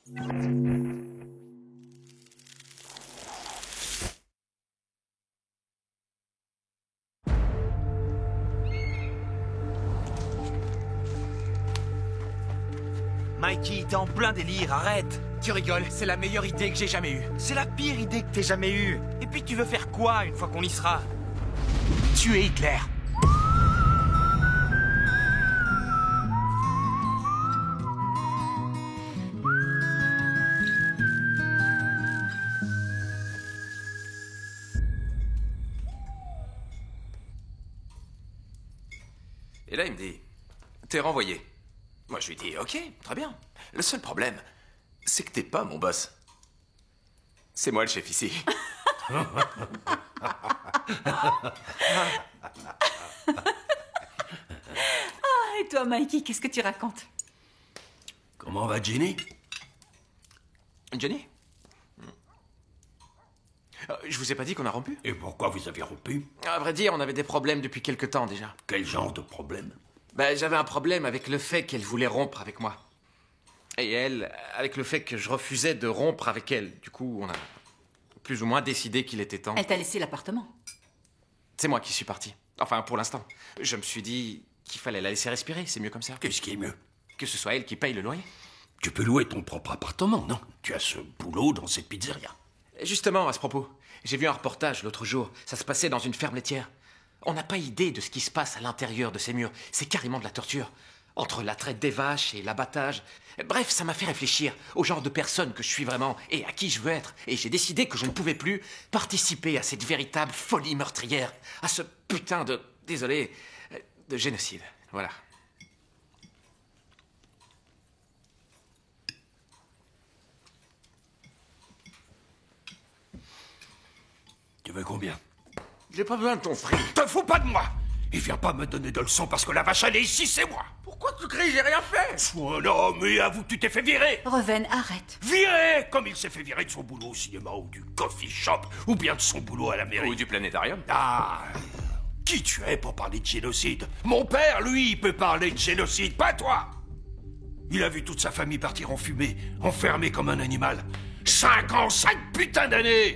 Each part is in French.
Mikey, t'es en plein délire, arrête! Tu rigoles, c'est la meilleure idée que j'ai jamais eue. C'est la pire idée que t'aies jamais eue. Et puis tu veux faire quoi une fois qu'on y sera? Tuer Hitler. Et là, il me dit, t'es renvoyé. Moi, je lui dis, ok, très bien. Le seul problème, c'est que t'es pas mon boss. C'est moi le chef ici. Et toi, Mikey, qu'est-ce que tu racontes? Comment va Jenny? Jenny? Je vous ai pas dit qu'on a rompu? Et pourquoi vous avez rompu? À vrai dire, on avait des problèmes depuis quelque temps déjà. Quel genre de problème? J'avais un problème avec le fait qu'elle voulait rompre avec moi. Et elle, avec le fait que je refusais de rompre avec elle. Du coup, on a plus ou moins décidé qu'il était temps. Elle t'a laissé l'appartement. C'est moi qui suis parti. Enfin, pour l'instant. Je me suis dit qu'il fallait la laisser respirer, c'est mieux comme ça. Qu'est-ce qui est mieux? Que ce soit elle qui paye le loyer. Tu peux louer ton propre appartement, non? Tu as ce boulot dans cette pizzeria. Justement, à ce propos, j'ai vu un reportage l'autre jour. Ça se passait dans une ferme laitière. On n'a pas idée de ce qui se passe à l'intérieur de ces murs. C'est carrément de la torture. Entre la traite des vaches et l'abattage. Bref, ça m'a fait réfléchir au genre de personne que je suis vraiment et à qui je veux être. Et j'ai décidé que je ne pouvais plus participer à cette véritable folie meurtrière. À ce putain de... désolé... de génocide. Voilà. Tu veux combien? J'ai pas besoin de ton fric. Te fous pas de moi! Et viens pas me donner de leçons parce que la vache elle est ici, c'est moi! Pourquoi tu cries? J'ai rien fait! Sois un homme et avoue que tu t'es fait virer! Reven, arrête. Virer! Comme il s'est fait virer de son boulot au cinéma ou du coffee shop ou bien de son boulot à la mairie. Ou du planétarium. Ah! Qui tu es pour parler de génocide? Mon père, lui, il peut parler de génocide, pas toi! Il a vu toute sa famille partir en fumée, enfermé comme un animal. 5 ans, 5 putains d'années!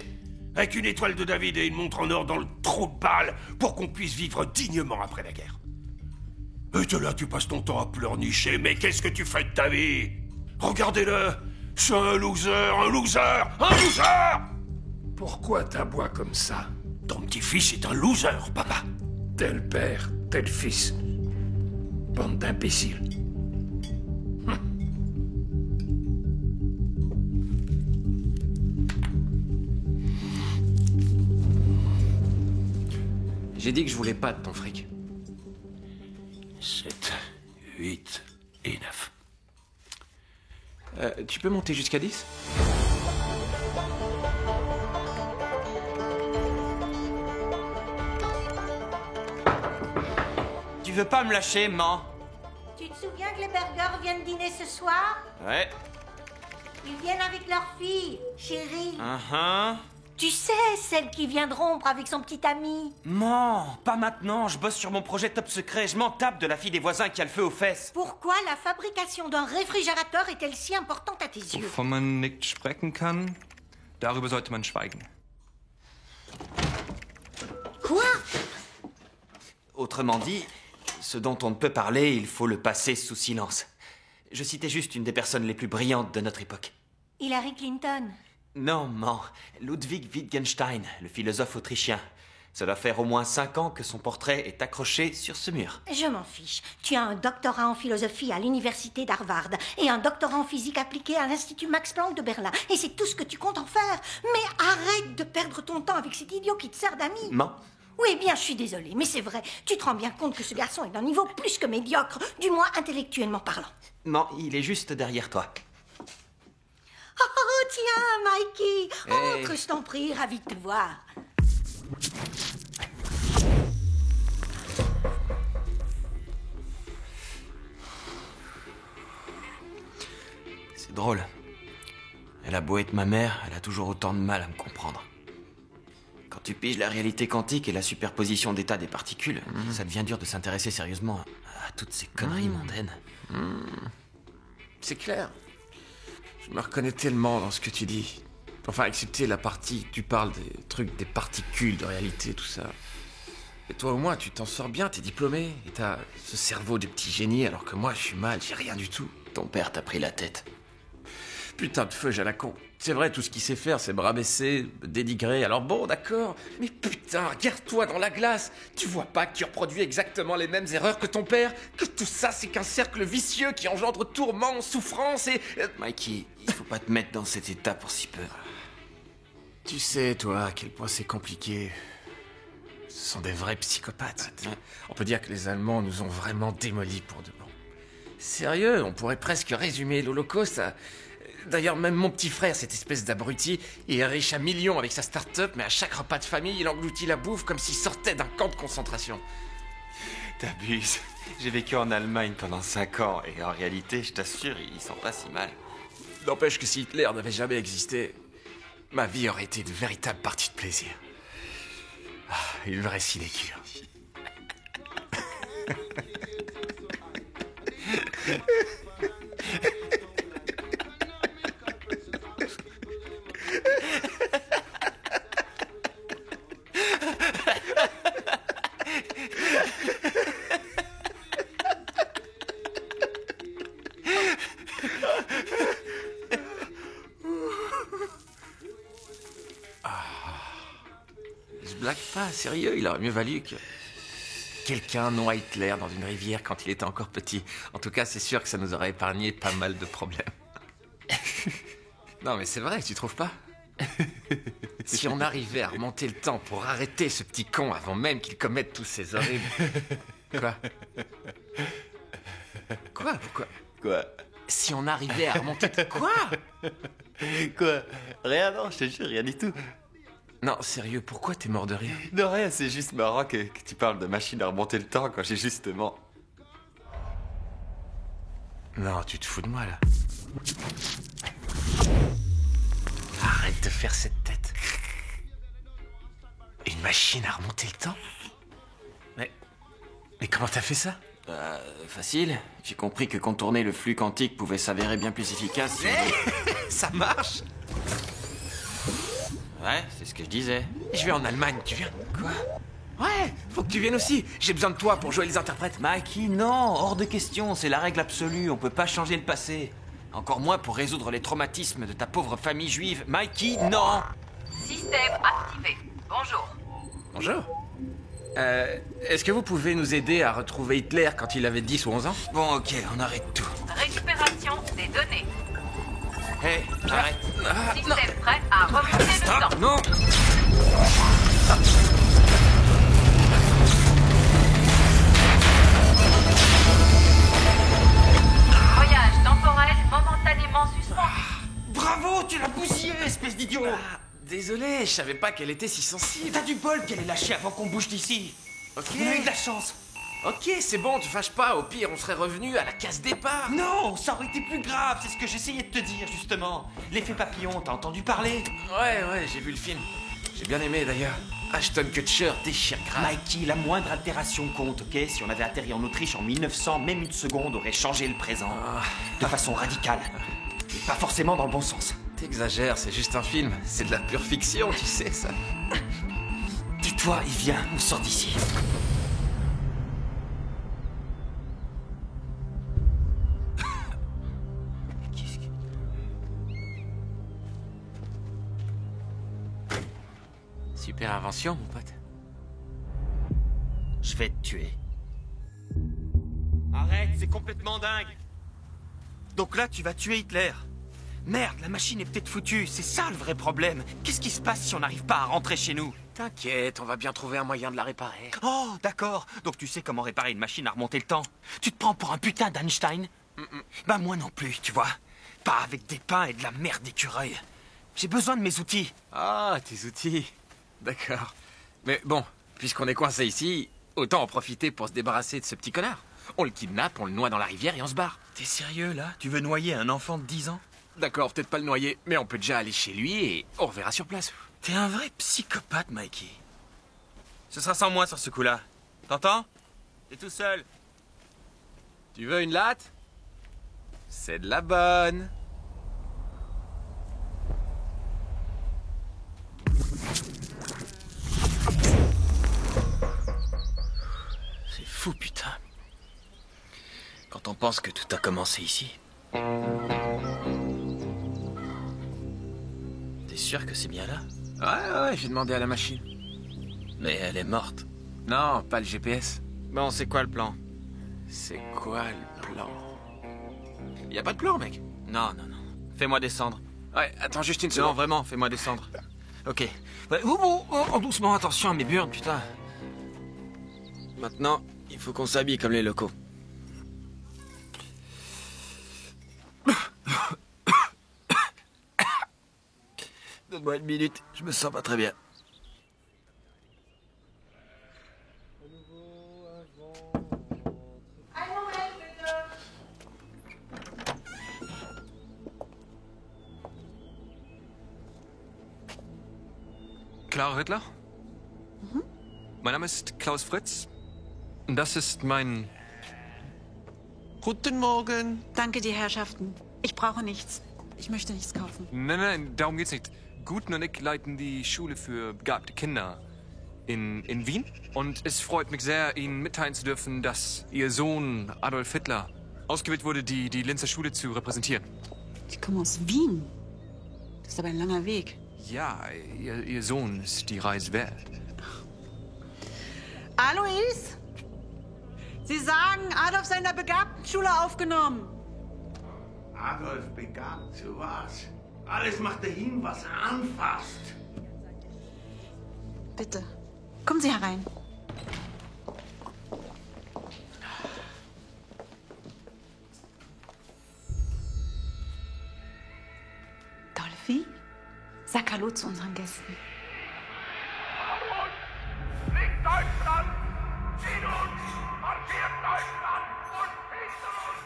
Avec une étoile de David et une montre en or dans le trou de balle pour qu'on puisse vivre dignement après la guerre. Et de là, tu passes ton temps à pleurnicher, mais qu'est-ce que tu fais de ta vie? Regardez-le! C'est un loser, un loser, un loser! Pourquoi t'aboies comme ça? Ton petit-fils est un loser, papa. Tel père, tel fils. Bande d'imbéciles. J'ai dit que je voulais pas de ton fric. 7, 8 et 9. Tu peux monter jusqu'à 10? Tu veux pas me lâcher, man? Tu te souviens que les burgers viennent dîner ce soir? Ouais. Ils viennent avec leur fille, chérie. Tu sais, celle qui vient de rompre avec son petit ami. Man, pas maintenant. Je bosse sur mon projet top secret. Je m'en tape de la fille des voisins qui a le feu aux fesses. Pourquoi la fabrication d'un réfrigérateur est-elle si importante à tes yeux? Wovon man nicht sprechen kann, darüber sollte man schweigen. Quoi? Autrement dit, ce dont on ne peut parler, il faut le passer sous silence. Je citais juste une des personnes les plus brillantes de notre époque. Hillary Clinton. Non, man. Ludwig Wittgenstein, le philosophe autrichien. Ça doit faire au moins 5 ans que son portrait est accroché sur ce mur. Je m'en fiche. Tu as un doctorat en philosophie à l'université d'Harvard et un doctorat en physique appliquée à l'Institut Max Planck de Berlin. Et c'est tout ce que tu comptes en faire. Mais arrête de perdre ton temps avec cet idiot qui te sert d'ami. Man. Oui, bien, je suis désolée, mais c'est vrai. Tu te rends bien compte que ce garçon est d'un niveau plus que médiocre, du moins intellectuellement parlant. Non, il est juste derrière toi. Oh, tiens, Mikey. Hey. Entre, je t'en prie, ravi de te voir. C'est drôle. Elle a beau être ma mère, elle a toujours autant de mal à me comprendre. Quand tu piges la réalité quantique et la superposition d'états des particules, ça devient dur de s'intéresser sérieusement à toutes ces conneries mondaines. C'est clair. Je me reconnais tellement dans ce que tu dis. Enfin, excepté la partie, tu parles des trucs, des particules de réalité, tout ça. Et toi, au moins, tu t'en sors bien, t'es diplômé, et t'as ce cerveau de petit génie, alors que moi, je suis mal, j'ai rien du tout. Ton père t'a pris la tête. Putain de feu, j'ai la con. C'est vrai, tout ce qu'il sait faire, c'est me rabaisser, me dénigrer. Alors bon, d'accord. Mais putain, regarde-toi dans la glace. Tu vois pas que tu reproduis exactement les mêmes erreurs que ton père? Que tout ça, c'est qu'un cercle vicieux qui engendre tourment, souffrance et... Mikey, il faut pas te mettre dans cet état pour si peu. Tu sais, toi, à quel point c'est compliqué. Ce sont des vrais psychopathes. Ouais. On peut dire que les Allemands nous ont vraiment démolis pour de bon. Sérieux, on pourrait presque résumer l'Holocauste à... D'ailleurs, même mon petit frère, cette espèce d'abruti, il est riche à millions avec sa start-up, mais à chaque repas de famille, il engloutit la bouffe comme s'il sortait d'un camp de concentration. T'abuses. J'ai vécu en Allemagne pendant 5 ans, et en réalité, je t'assure, ils sont pas si mal. N'empêche que si Hitler n'avait jamais existé, ma vie aurait été une véritable partie de plaisir. Ah, une vraie sinécure. Je blague pas, sérieux, il aurait mieux valu que... quelqu'un noie Hitler dans une rivière quand il était encore petit. En tout cas, c'est sûr que ça nous aurait épargné pas mal de problèmes. Non mais c'est vrai, tu trouves pas? Si on arrivait à remonter le temps pour arrêter ce petit con avant même qu'il commette tous ces horribles... Quoi? Quoi? Pourquoi? Quoi? Si on arrivait à remonter... Quoi? Quoi? Rien, non, je te jure, rien du tout. Non, sérieux, pourquoi t'es mort de rire? De rien, c'est juste marrant que tu parles de machine à remonter le temps quand j'ai justement... Non, tu te fous de moi, là. Arrête de faire cette tête. Une machine à remonter le temps? Mais comment t'as fait ça? Facile. J'ai compris que contourner le flux quantique pouvait s'avérer bien plus efficace si on... Ça marche? Ouais, c'est ce que je disais. Je vais en Allemagne, tu viens? Quoi? Ouais, faut que tu viennes aussi. J'ai besoin de toi pour jouer les interprètes. Mikey, non, hors de question, c'est la règle absolue, on peut pas changer le passé. Encore moins pour résoudre les traumatismes de ta pauvre famille juive. Mikey, non! Système activé. Bonjour. Bonjour. Est-ce que vous pouvez nous aider à retrouver Hitler quand il avait 10 ou 11 ans? Bon, ok, on arrête tout. Récupération des données. Hé, arrête. Système prêt à remonter le temps. Non! Voyage temporel momentanément suspendu. Bravo, tu l'as bousillé, espèce d'idiot! Désolé, je savais pas qu'elle était si sensible. T'as du bol qu'elle est lâchée avant qu'on bouge d'ici. Ok. On a eu de la chance. Ok, c'est bon, te fâche pas. Au pire, on serait revenu à la case départ. Non, ça aurait été plus grave, c'est ce que j'essayais de te dire, justement. L'effet papillon, t'as entendu parler? Ouais, j'ai vu le film. J'ai bien aimé, d'ailleurs. Ashton Kutcher déchire grave. Mikey, la moindre altération compte, ok? Si on avait atterri en Autriche en 1900, même une seconde aurait changé le présent. De façon radicale. Mais pas forcément dans le bon sens. T'exagères, c'est juste un film. C'est de la pure fiction, tu sais, ça. Tais-toi et viens, on sort d'ici. Super invention, mon pote. Je vais te tuer. Arrête, c'est complètement dingue. Donc là, tu vas tuer Hitler. Merde, la machine est peut-être foutue, c'est ça le vrai problème. Qu'est-ce qui se passe si on n'arrive pas à rentrer chez nous? T'inquiète, on va bien trouver un moyen de la réparer. Oh, d'accord. Donc tu sais comment réparer une machine à remonter le temps. Tu te prends pour un putain d'Einstein? Bah moi non plus, tu vois. Pas avec des pains et de la merde d'écureuil. J'ai besoin de mes outils. Ah, tes outils. D'accord. Mais bon, puisqu'on est coincé ici, autant en profiter pour se débarrasser de ce petit connard. On le kidnappe, on le noie dans la rivière et on se barre. T'es sérieux là? Tu veux noyer un enfant de 10 ans? D'accord, peut-être pas le noyer, mais on peut déjà aller chez lui et on reverra sur place. T'es un vrai psychopathe, Mikey. Ce sera sans moi sur ce coup-là. T'entends? T'es tout seul. Tu veux une latte? C'est de la bonne. on pense que tout a commencé ici. T'es sûr que c'est bien là? Ouais, j'ai demandé à la machine. Mais elle est morte. Non, pas le GPS. Bon, c'est quoi le plan? C'est quoi le plan? Y a pas de plan, mec. Non. Fais-moi descendre. Ouais, attends juste une Non, seconde. vraiment, fais-moi descendre. Ok. Ouais, doucement, attention à mes burnes, putain. Maintenant, il faut qu'on s'habille comme les locaux. Donne-moi une minute, je me sens pas très bien. Clara Rittler? Mein Name ist Klaus Fritz. Und das ist mein... Guten Morgen. Danke, die Herrschaften. Ich brauche nichts. Ich möchte nichts kaufen. Nein, darum geht's nicht. Guten und ich leiten die Schule für begabte Kinder in Wien. Und es freut mich sehr, Ihnen mitteilen zu dürfen, dass Ihr Sohn Adolf Hitler ausgewählt wurde, die Linzer Schule zu repräsentieren. Ich komme aus Wien. Das ist aber ein langer Weg. Ja, Ihr Sohn ist die Reise wert. Alois? Sie sagen, Adolf sei in der Begabtenschule aufgenommen. Adolf begabt zu was? Alles macht er hin, was er anfasst. Bitte, kommen Sie herein. Dolphy, sag Hallo zu unseren Gästen. Fliegt Deutschland! Zieht uns! Marschiert Deutschland! Und fliegt uns!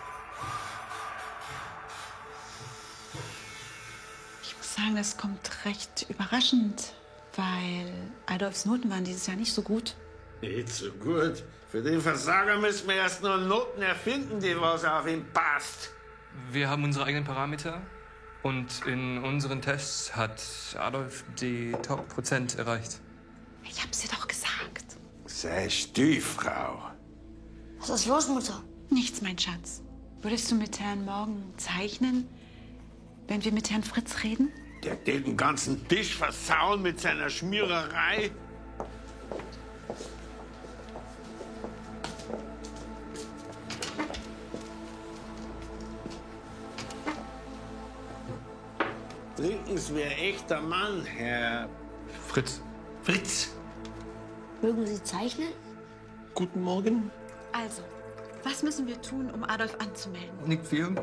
Ich muss sagen, das kommt recht überraschend, weil Adolfs Noten waren dieses Jahr nicht so gut. Nicht so gut. Für den Versager müssen wir erst nur Noten erfinden, die was auf ihn passt. Wir haben unsere eigenen Parameter. Und in unseren Tests hat Adolf die Top-Prozent erreicht. Ich hab's dir doch gesagt. Sei Stieffrau. Was ist los, Mutter? Nichts, mein Schatz. Würdest du mit Herrn Morgen zeichnen, wenn wir mit Herrn Fritz reden? Der will den ganzen Tisch versauen mit seiner Schmiererei. Trinken Sie wie ein echter Mann, Herr Fritz. Fritz. Mögen Sie zeichnen? Guten Morgen. Also, was müssen wir tun, um Adolf anzumelden? Nicht viel.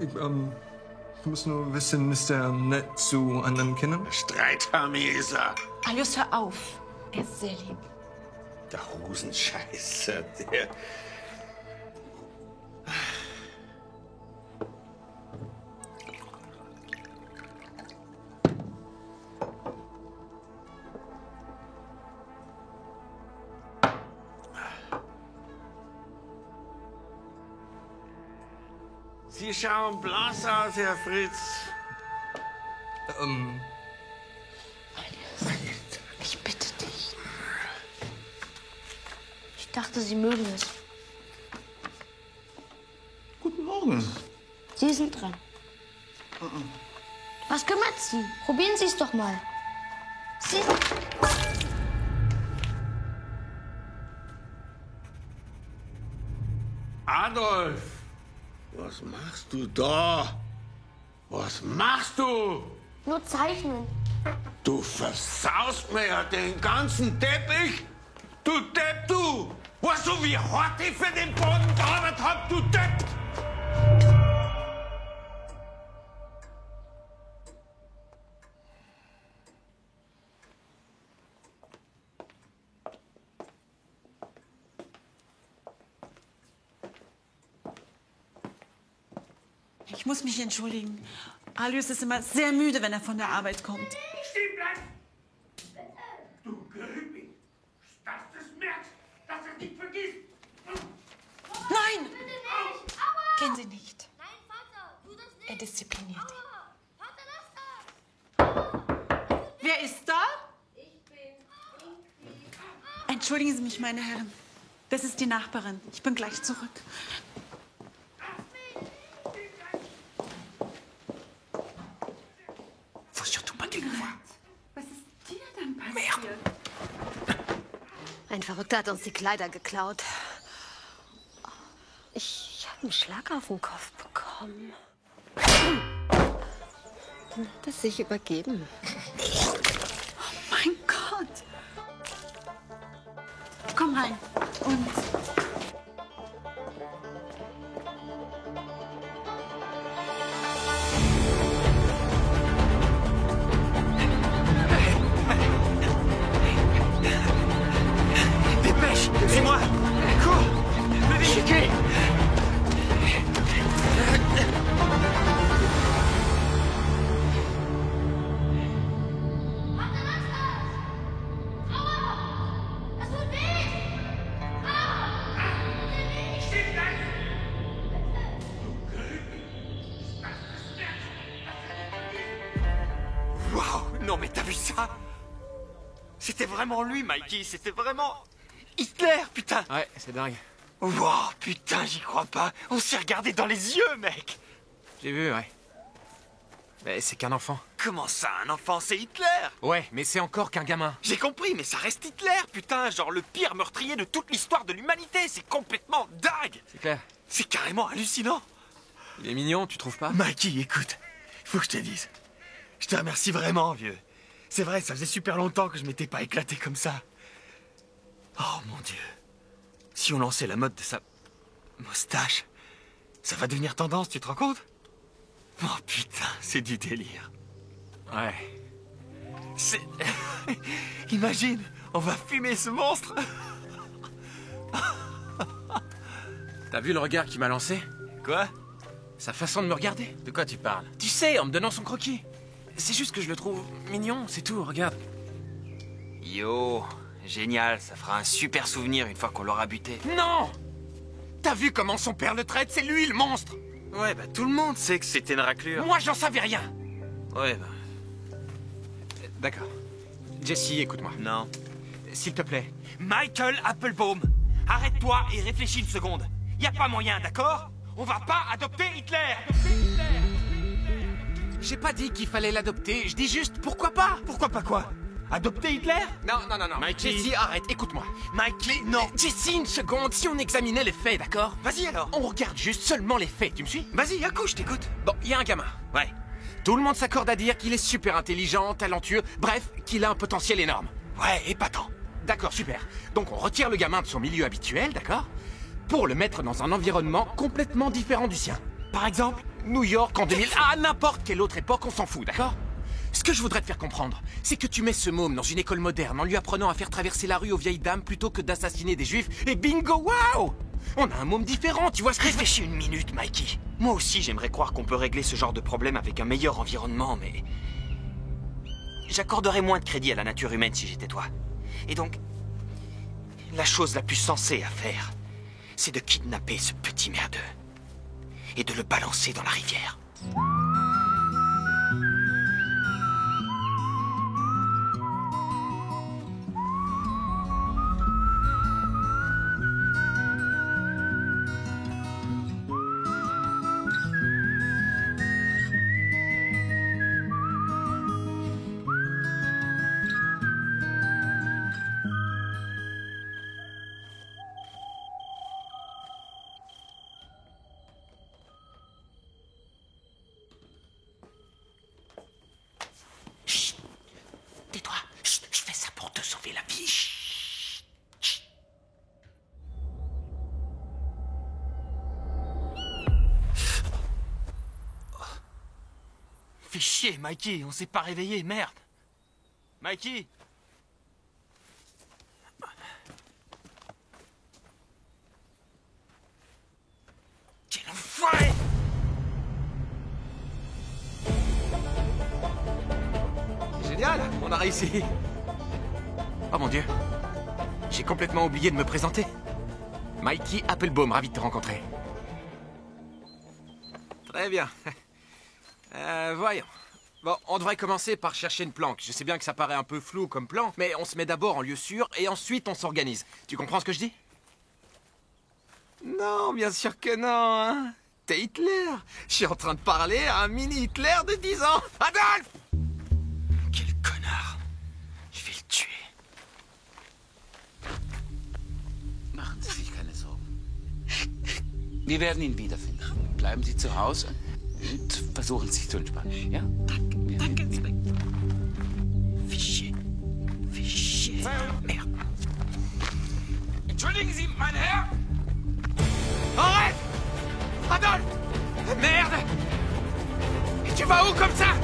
Ich muss nur wissen, ist er nett zu anderen Kindern? Streitharmeser. Alius, hör auf. Er ist sehr lieb. Der Hosenscheißer, der... Sie schauen blass aus, Herr Fritz. Ich bitte dich. Ich dachte, Sie mögen es. Guten Morgen. Sie sind dran. Was kümmert Sie? Probieren Sie es doch mal. Sie... Adolf, was machst du da? Was machst du? Nur zeichnen. Du versaust mir ja den ganzen Teppich. Du Depp, du! Weißt du, wie hart ich für den Boden gearbeitet hab, du Depp? Ich muss mich entschuldigen. Alius ist immer sehr müde, wenn er von der Arbeit kommt. Stehen bleiben! Du Grübing! Dass du es merkst, dass du es nicht vergisst! Nein! Bitte nicht! Gehen Sie nicht. Nein, Vater, tu das nicht! Er diszipliniert ihn. Vater, lass das! Wer ist da? Ich bin... Entschuldigen Sie mich, meine Herren. Das ist die Nachbarin. Ich bin gleich zurück. Ein Verrückter hat uns die Kleider geklaut. Ich habe einen Schlag auf den Kopf bekommen. Dann hat er sich übergeben. Oh mein Gott. Komm rein. Und... Dépêche, c'est moi. Cours. Chiquet. Waouh, non mais t'as vu ça? C'était vraiment lui, Mikey, c'était vraiment... Hitler, putain! Ouais, c'est dingue. Wow, putain, j'y crois pas. On s'est regardé dans les yeux, mec. J'ai vu, ouais. Mais c'est qu'un enfant. Comment ça, un enfant, c'est Hitler? Ouais, mais c'est encore qu'un gamin. J'ai compris, mais ça reste Hitler, putain. Genre le pire meurtrier de toute l'histoire de l'humanité. C'est complètement dingue. C'est clair. C'est carrément hallucinant. Il est mignon, tu trouves pas? Mikey, écoute, faut que je te dise. Je te remercie vraiment, vieux. C'est vrai, ça faisait super longtemps que je m'étais pas éclaté comme ça. Oh mon Dieu. Si on lançait la mode de sa moustache, ça va devenir tendance, tu te rends compte? Oh putain, c'est du délire. Ouais. C'est... Imagine, on va fumer ce monstre. T'as vu le regard qu'il m'a lancé? Quoi? Sa façon de me regarder. De quoi tu parles? Tu sais, en me donnant son croquis. C'est juste que je le trouve mignon, c'est tout, regarde. Yo, génial, ça fera un super souvenir une fois qu'on l'aura buté. Non! T'as vu comment son père le traite? C'est lui le monstre! Ouais, bah tout le monde sait que c'était une raclure. Moi, j'en savais rien! Ouais, bah... D'accord. Jesse, écoute-moi. Non. S'il te plaît. Michael Applebaum, arrête-toi et réfléchis une seconde. Y a pas moyen, d'accord? On va pas adopter Hitler! J'ai pas dit qu'il fallait l'adopter, je dis juste pourquoi pas? Pourquoi pas quoi? Adopter Hitler? Non. Mikey. Jesse, arrête, écoute-moi. Mikey, non. Jesse, une seconde, si on examinait les faits, d'accord? Vas-y alors. On regarde juste seulement les faits, tu me suis? Vas-y, accouche, je t'écoute. Bon, il y a un gamin. Ouais. Tout le monde s'accorde à dire qu'il est super intelligent, talentueux, bref, qu'il a un potentiel énorme. Ouais, épatant. D'accord, super. Donc on retire le gamin de son milieu habituel, d'accord? Pour le mettre dans un environnement complètement différent du sien. Par exemple, New York en 2000... Ah, n'importe quelle autre époque, on s'en fout, d'accord? Ce que je voudrais te faire comprendre, c'est que tu mets ce môme dans une école moderne en lui apprenant à faire traverser la rue aux vieilles dames plutôt que d'assassiner des juifs, et bingo, waouh! On a un môme différent, tu vois ce que je veux... Réfléchis une minute, Mikey. Moi aussi, j'aimerais croire qu'on peut régler ce genre de problème avec un meilleur environnement, mais... J'accorderais moins de crédit à la nature humaine si j'étais toi. Et donc... La chose la plus sensée à faire, c'est de kidnapper ce petit merdeux. Et de le balancer dans la rivière. Fais chier, Mikey, on s'est pas réveillé, merde. Mikey. Quel enfoiré! Génial, on a réussi. Oh mon Dieu, j'ai complètement oublié de me présenter. Mikey Applebaum, ravi de te rencontrer. Très bien. Voyons. Bon, on devrait commencer par chercher une planque. Je sais bien que ça paraît un peu flou comme plan, mais on se met d'abord en lieu sûr et ensuite on s'organise. Tu comprends ce que je dis? Non, bien sûr que non, hein. T'es Hitler. Je suis en train de parler à un mini Hitler de 10 ans. Adolphe! Quel connard. Je vais le tuer. Wir werden ihn wiederfinden. Bleiben Sie zu Hause und versuchen sich zu entspannen, ja? Danke, Inspektor. Fichier. Merde. Entschuldigen Sie, mein Herr! Arrête! Adolphe! Merde! Tu vas où comme ça?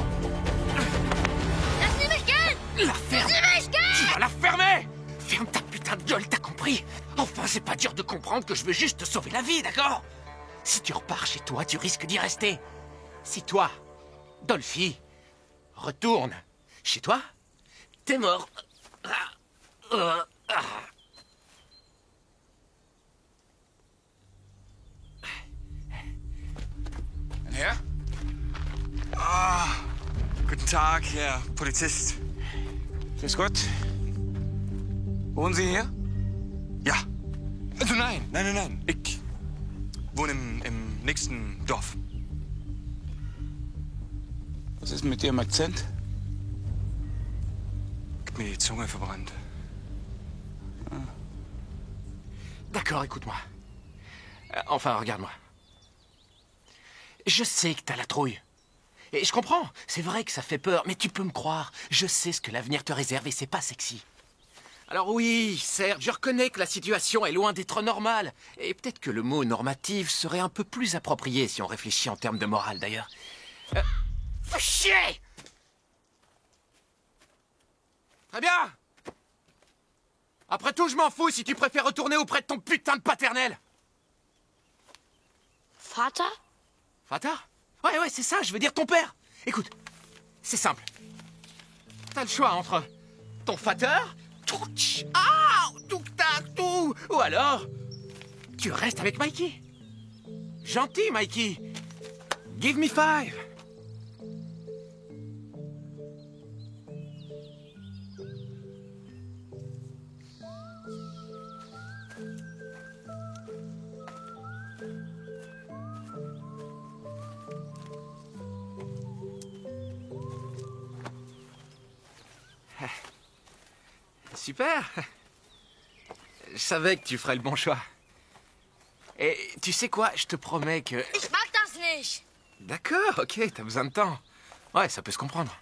Laissez mich gehen! La ferme! Laissez mich gehen! Tu vas la fermer! Ferme ta putain de gueule, t'as compris? Enfin, c'est pas dur de comprendre que je veux juste te sauver la vie, d'accord? Si tu repars chez toi, tu risques d'y rester. Si toi, Dolphy, retourne chez toi, t'es mort. Herr? Guten Tag, Herr Polizist. Grüß Gott. Wohnen Sie hier? Ja. Also nein. Ich wohne im nächsten Dorf. Was ist mit Ihrem Akzent? Ich hab mir die Zunge verbrannt. D'accord, écoute-moi. Enfin, regarde-moi. Je sais que t'as la trouille. Et je comprends, c'est vrai que ça fait peur, mais tu peux me croire, je sais ce que l'avenir te réserve et c'est pas sexy. Alors oui, certes, je reconnais que la situation est loin d'être normale. Et peut-être que le mot normative serait un peu plus approprié si on réfléchit en termes de morale, d'ailleurs. Chier! Très bien! Après tout, je m'en fous si tu préfères retourner auprès de ton putain de paternel! Vater? Vater? Ouais, c'est ça, je veux dire ton père. Écoute, c'est simple. T'as le choix entre ton Vater, tout, ou alors, tu restes avec Mikey. Gentil, Mikey. Give me 5. Super. Je savais que tu ferais le bon choix. Et tu sais quoi, je te promets que... Ich mag das nicht! D'accord, ok, t'as besoin de temps. Ouais, ça peut se comprendre.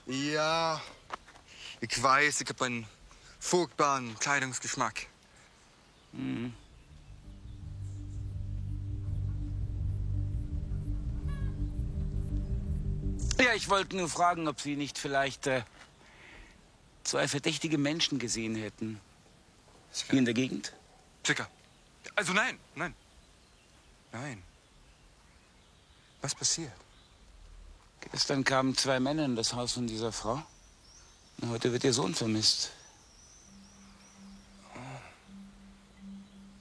Ja, ich weiß, ich habe einen furchtbaren Kleidungsgeschmack. Mhm. Ja, ich wollte nur fragen, ob Sie nicht vielleicht zwei verdächtige Menschen gesehen hätten. Hier in der Gegend? Sicher. Also nein. Was passiert? Gestern kamen zwei Männer in das Haus von dieser Frau. Und heute wird ihr Sohn vermisst.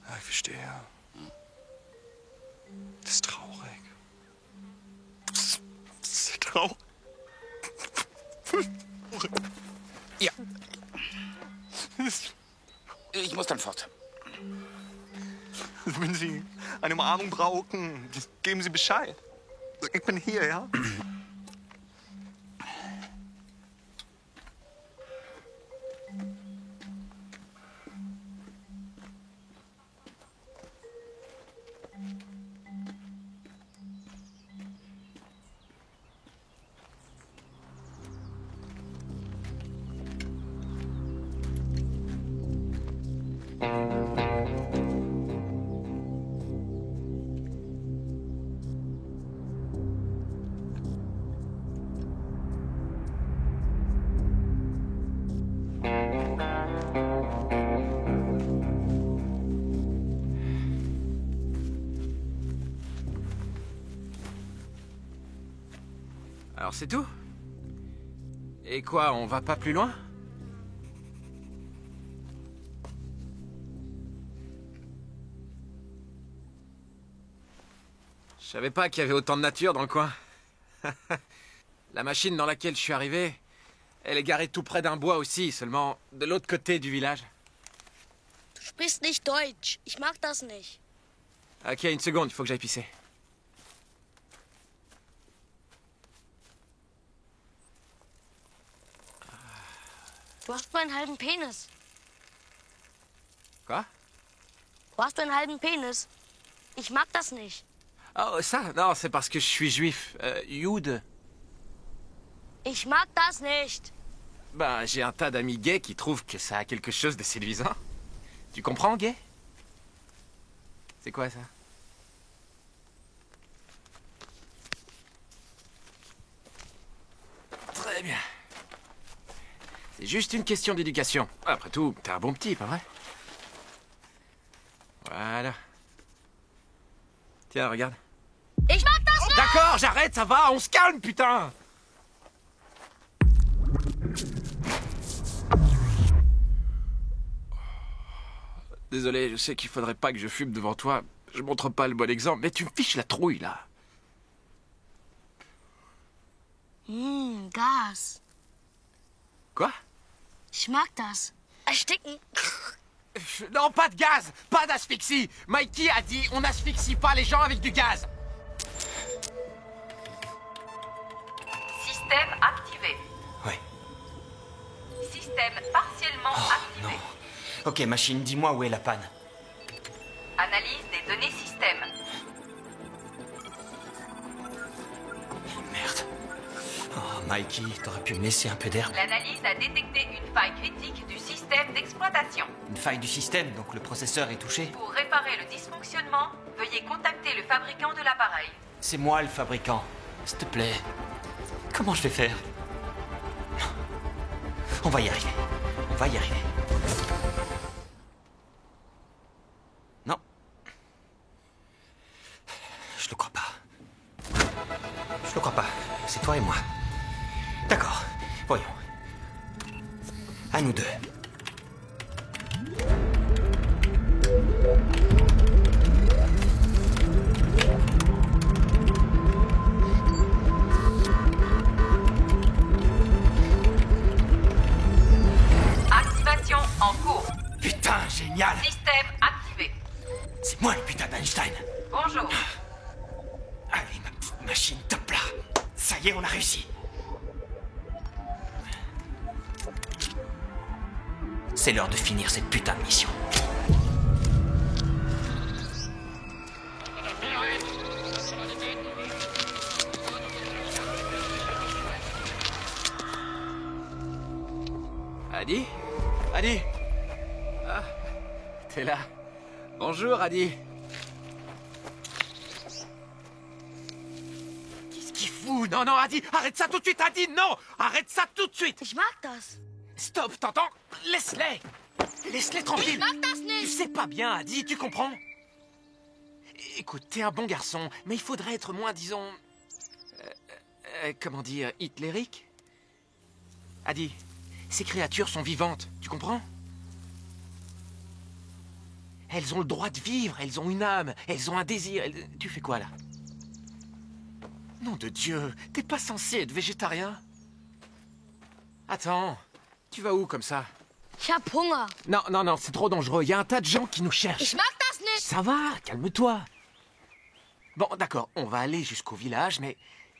Ja, ich verstehe. Das ist traurig. Das ist traurig. Ja. Ich muss dann fort. Wenn Sie eine Umarmung brauchen, geben Sie Bescheid. Ich bin hier, ja? Alors c'est tout? Et quoi, on va pas plus loin? Je savais pas qu'il y avait autant de nature dans le coin. La machine dans laquelle je suis arrivé, elle est garée tout près d'un bois aussi, seulement de l'autre côté du village. Du sprichst nicht Deutsch. Ich mag das nicht. Ok, une seconde, il faut que j'aille pisser. Du hast meinen halben Penis. Quoi? Wo hast du einen halben Penis? Ich mag das nicht. Oh, ça? Non, c'est parce que je suis juif. Jude. Ich mag das nicht. Ben, j'ai un tas d'amis gays qui trouvent que ça a quelque chose de séduisant. Tu comprends, gay? C'est quoi, ça? Très bien. C'est juste une question d'éducation. Après tout, t'es un bon petit, pas vrai? Voilà. Tiens, regarde. Ich mag das nicht! D'accord, j'arrête, ça va, on se calme, putain! Désolé, je sais qu'il faudrait pas que je fume devant toi. Je montre pas le bon exemple, mais tu me fiches la trouille, là. Gas. Quoi? Ich mag das. Ersticken. Non, pas de gaz, pas d'asphyxie. Mikey a dit, on n'asphyxie pas les gens avec du gaz. Système activé. Oui. Système partiellement activé. Non. Ok, machine, dis-moi où est la panne. Analyse des données système. Merde. Oh, Mikey, t'aurais pu me laisser un peu d'air. L'analyse a détecté une faille critique du système d'exploitation. Une faille du système, donc le processeur est touché. Pour réparer le dysfonctionnement, veuillez contacter le fabricant de l'appareil. C'est moi le fabricant. S'il te plaît. Comment je vais faire? On va y arriver. On va y arriver. Non. Je le crois pas. Je le crois pas. C'est toi et moi. D'accord. Voyons. À nous deux. Activation en cours. Putain, génial! Système activé. C'est moi le putain d'Einstein. Bonjour. Allez, ma petite machine, top là. Ça y est, on a réussi. C'est l'heure de finir cette putain de mission. Adi? Adi? Ah, t'es là. Bonjour, Adi. Qu'est-ce qu'il fout? Non, non, Adi, arrête ça tout de suite, Adi, non! Arrête ça tout de suite! Ich mag das. Stop, t'entends? Laisse-les! Laisse-les tranquilles! Ich mag das nicht! Tu sais pas bien, Adi, tu comprends? Écoute, t'es un bon garçon, mais il faudrait être moins, disons... comment dire, hitlérique? Adi, ces créatures sont vivantes, tu comprends? Elles ont le droit de vivre, elles ont une âme, elles ont un désir. Tu fais quoi, là? Nom de Dieu, t'es pas censé être végétarien? Attends, tu vas où comme ça? Ich hab Hunger. Non, non, non, c'est trop dangereux. Il y a un tas de gens qui nous cherchent. Ich mag das nicht. Ça va, calme-toi. Bon, d'accord, on va aller jusqu'au village, mais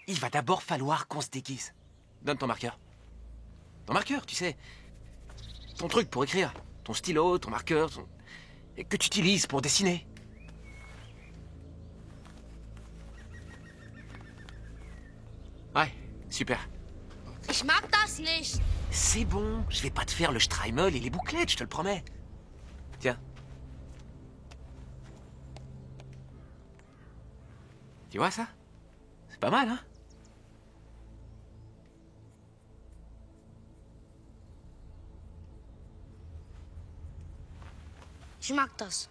il va d'abord falloir qu'on se déguise. Donne ton marqueur. Ton marqueur, tu sais. Ton truc pour écrire. Ton stylo, ton marqueur, que tu utilises pour dessiner. Ouais, super. Ich mag das nicht. C'est bon, je vais pas te faire le Streimel et les bouclettes, je te le promets. Tiens. Tu vois ça? C'est pas mal, hein? Ich mag das.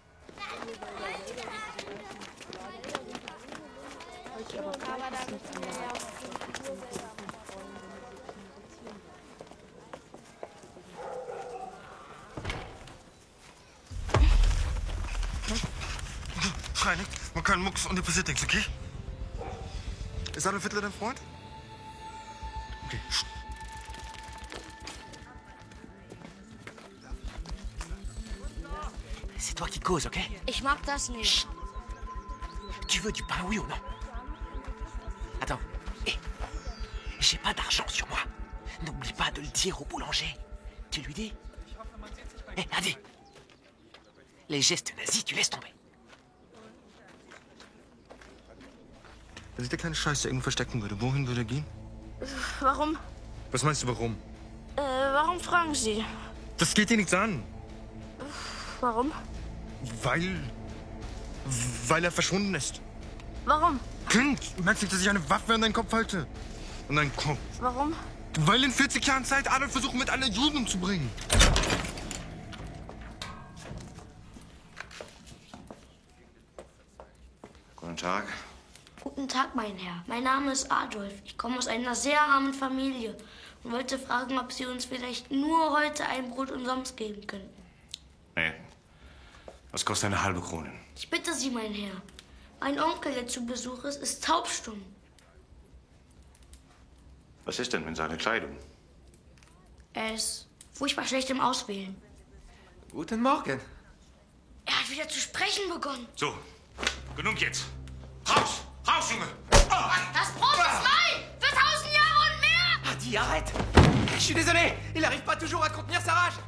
Schrei nicht, man kann Mucks und dir passiert nichts, okay? Ist Adolf Hitler dein Freund? Okay. C'est toi qui causes, ok? Ich mag das nicht. Tu veux du pain, oui ou non? Attends. Hé, j'ai pas d'argent sur moi. N'oublie pas de le dire au boulanger. Tu lui dis? Hé, Adi. Les gestes nazis, tu laisses tomber. Wenn sich der kleine Scheiß da irgendwo verstecken würde, wohin würde er gehen? Warum? Was meinst du, warum? Warum fragen Sie? Das geht dir nichts an. Warum? Weil er verschwunden ist. Warum? Kind, merkst du nicht, dass ich eine Waffe an deinen Kopf halte? An deinen Kopf. Warum? Weil in 40 Jahren Zeit Adolf versucht, mit allen Juden umzubringen. Guten Tag. Guten Tag, mein Herr. Mein Name ist Adolf. Ich komme aus einer sehr armen Familie und wollte fragen, ob Sie uns vielleicht nur heute ein Brot umsonst geben könnten. Nee. Was kostet eine halbe Krone? Ich bitte Sie, mein Herr. Mein Onkel, der zu Besuch ist taubstumm. Was ist denn mit seiner Kleidung? Er ist furchtbar schlecht im Auswählen. Guten Morgen. Er hat wieder zu sprechen begonnen. So, genug jetzt. Raus! Raus, Junge! Das Brot ist mein! Für 1000 Jahre und mehr! Adi, arrête! Je suis désolé, il n'arrive pas toujours à contenir sa rage.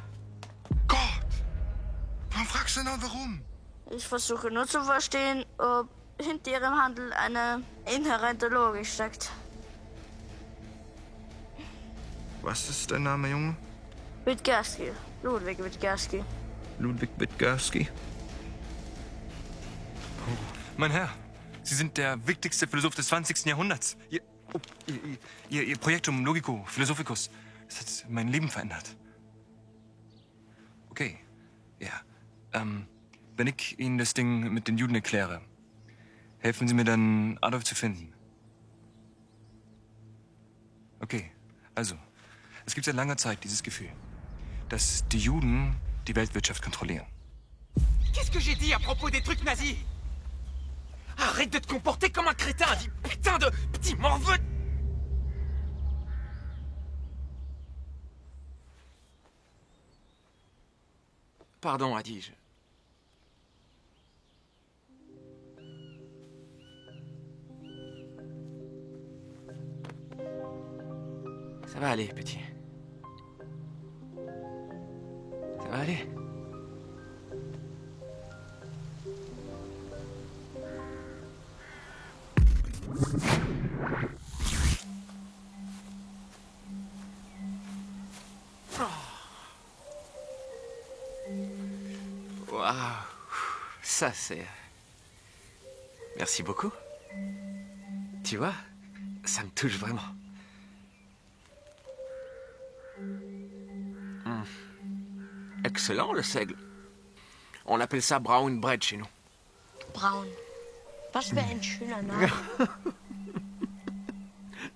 Warum fragst du denn warum? Ich versuche nur zu verstehen, ob hinter Ihrem Handel eine inhärente Logik steckt. Was ist dein Name, Junge? Witgerski. Ludwig Witgerski. Ludwig Witgerski. Mein Herr, Sie sind der wichtigste Philosoph des 20. Jahrhunderts. Ihr Projektum Logico Philosophicus, das hat mein Leben verändert. Okay, ja. Wenn ich Ihnen das Ding mit den Juden erkläre, helfen Sie mir dann, Adolf zu finden. Okay, also, es gibt seit langer Zeit dieses Gefühl, dass die Juden die Weltwirtschaft kontrollieren. Qu'est-ce que j'ai dit à propos des trucs nazis? Arrête de te comporter comme un crétin, dis putain de petit morveux! Pardon, Adi, Ça va aller, petit. Ça va aller. Waouh, ça c'est... Merci beaucoup. Tu vois, ça me touche vraiment. Excellent, le seigle. On appelle ça brown bread chez nous. Braun. Was für ein schöner Name.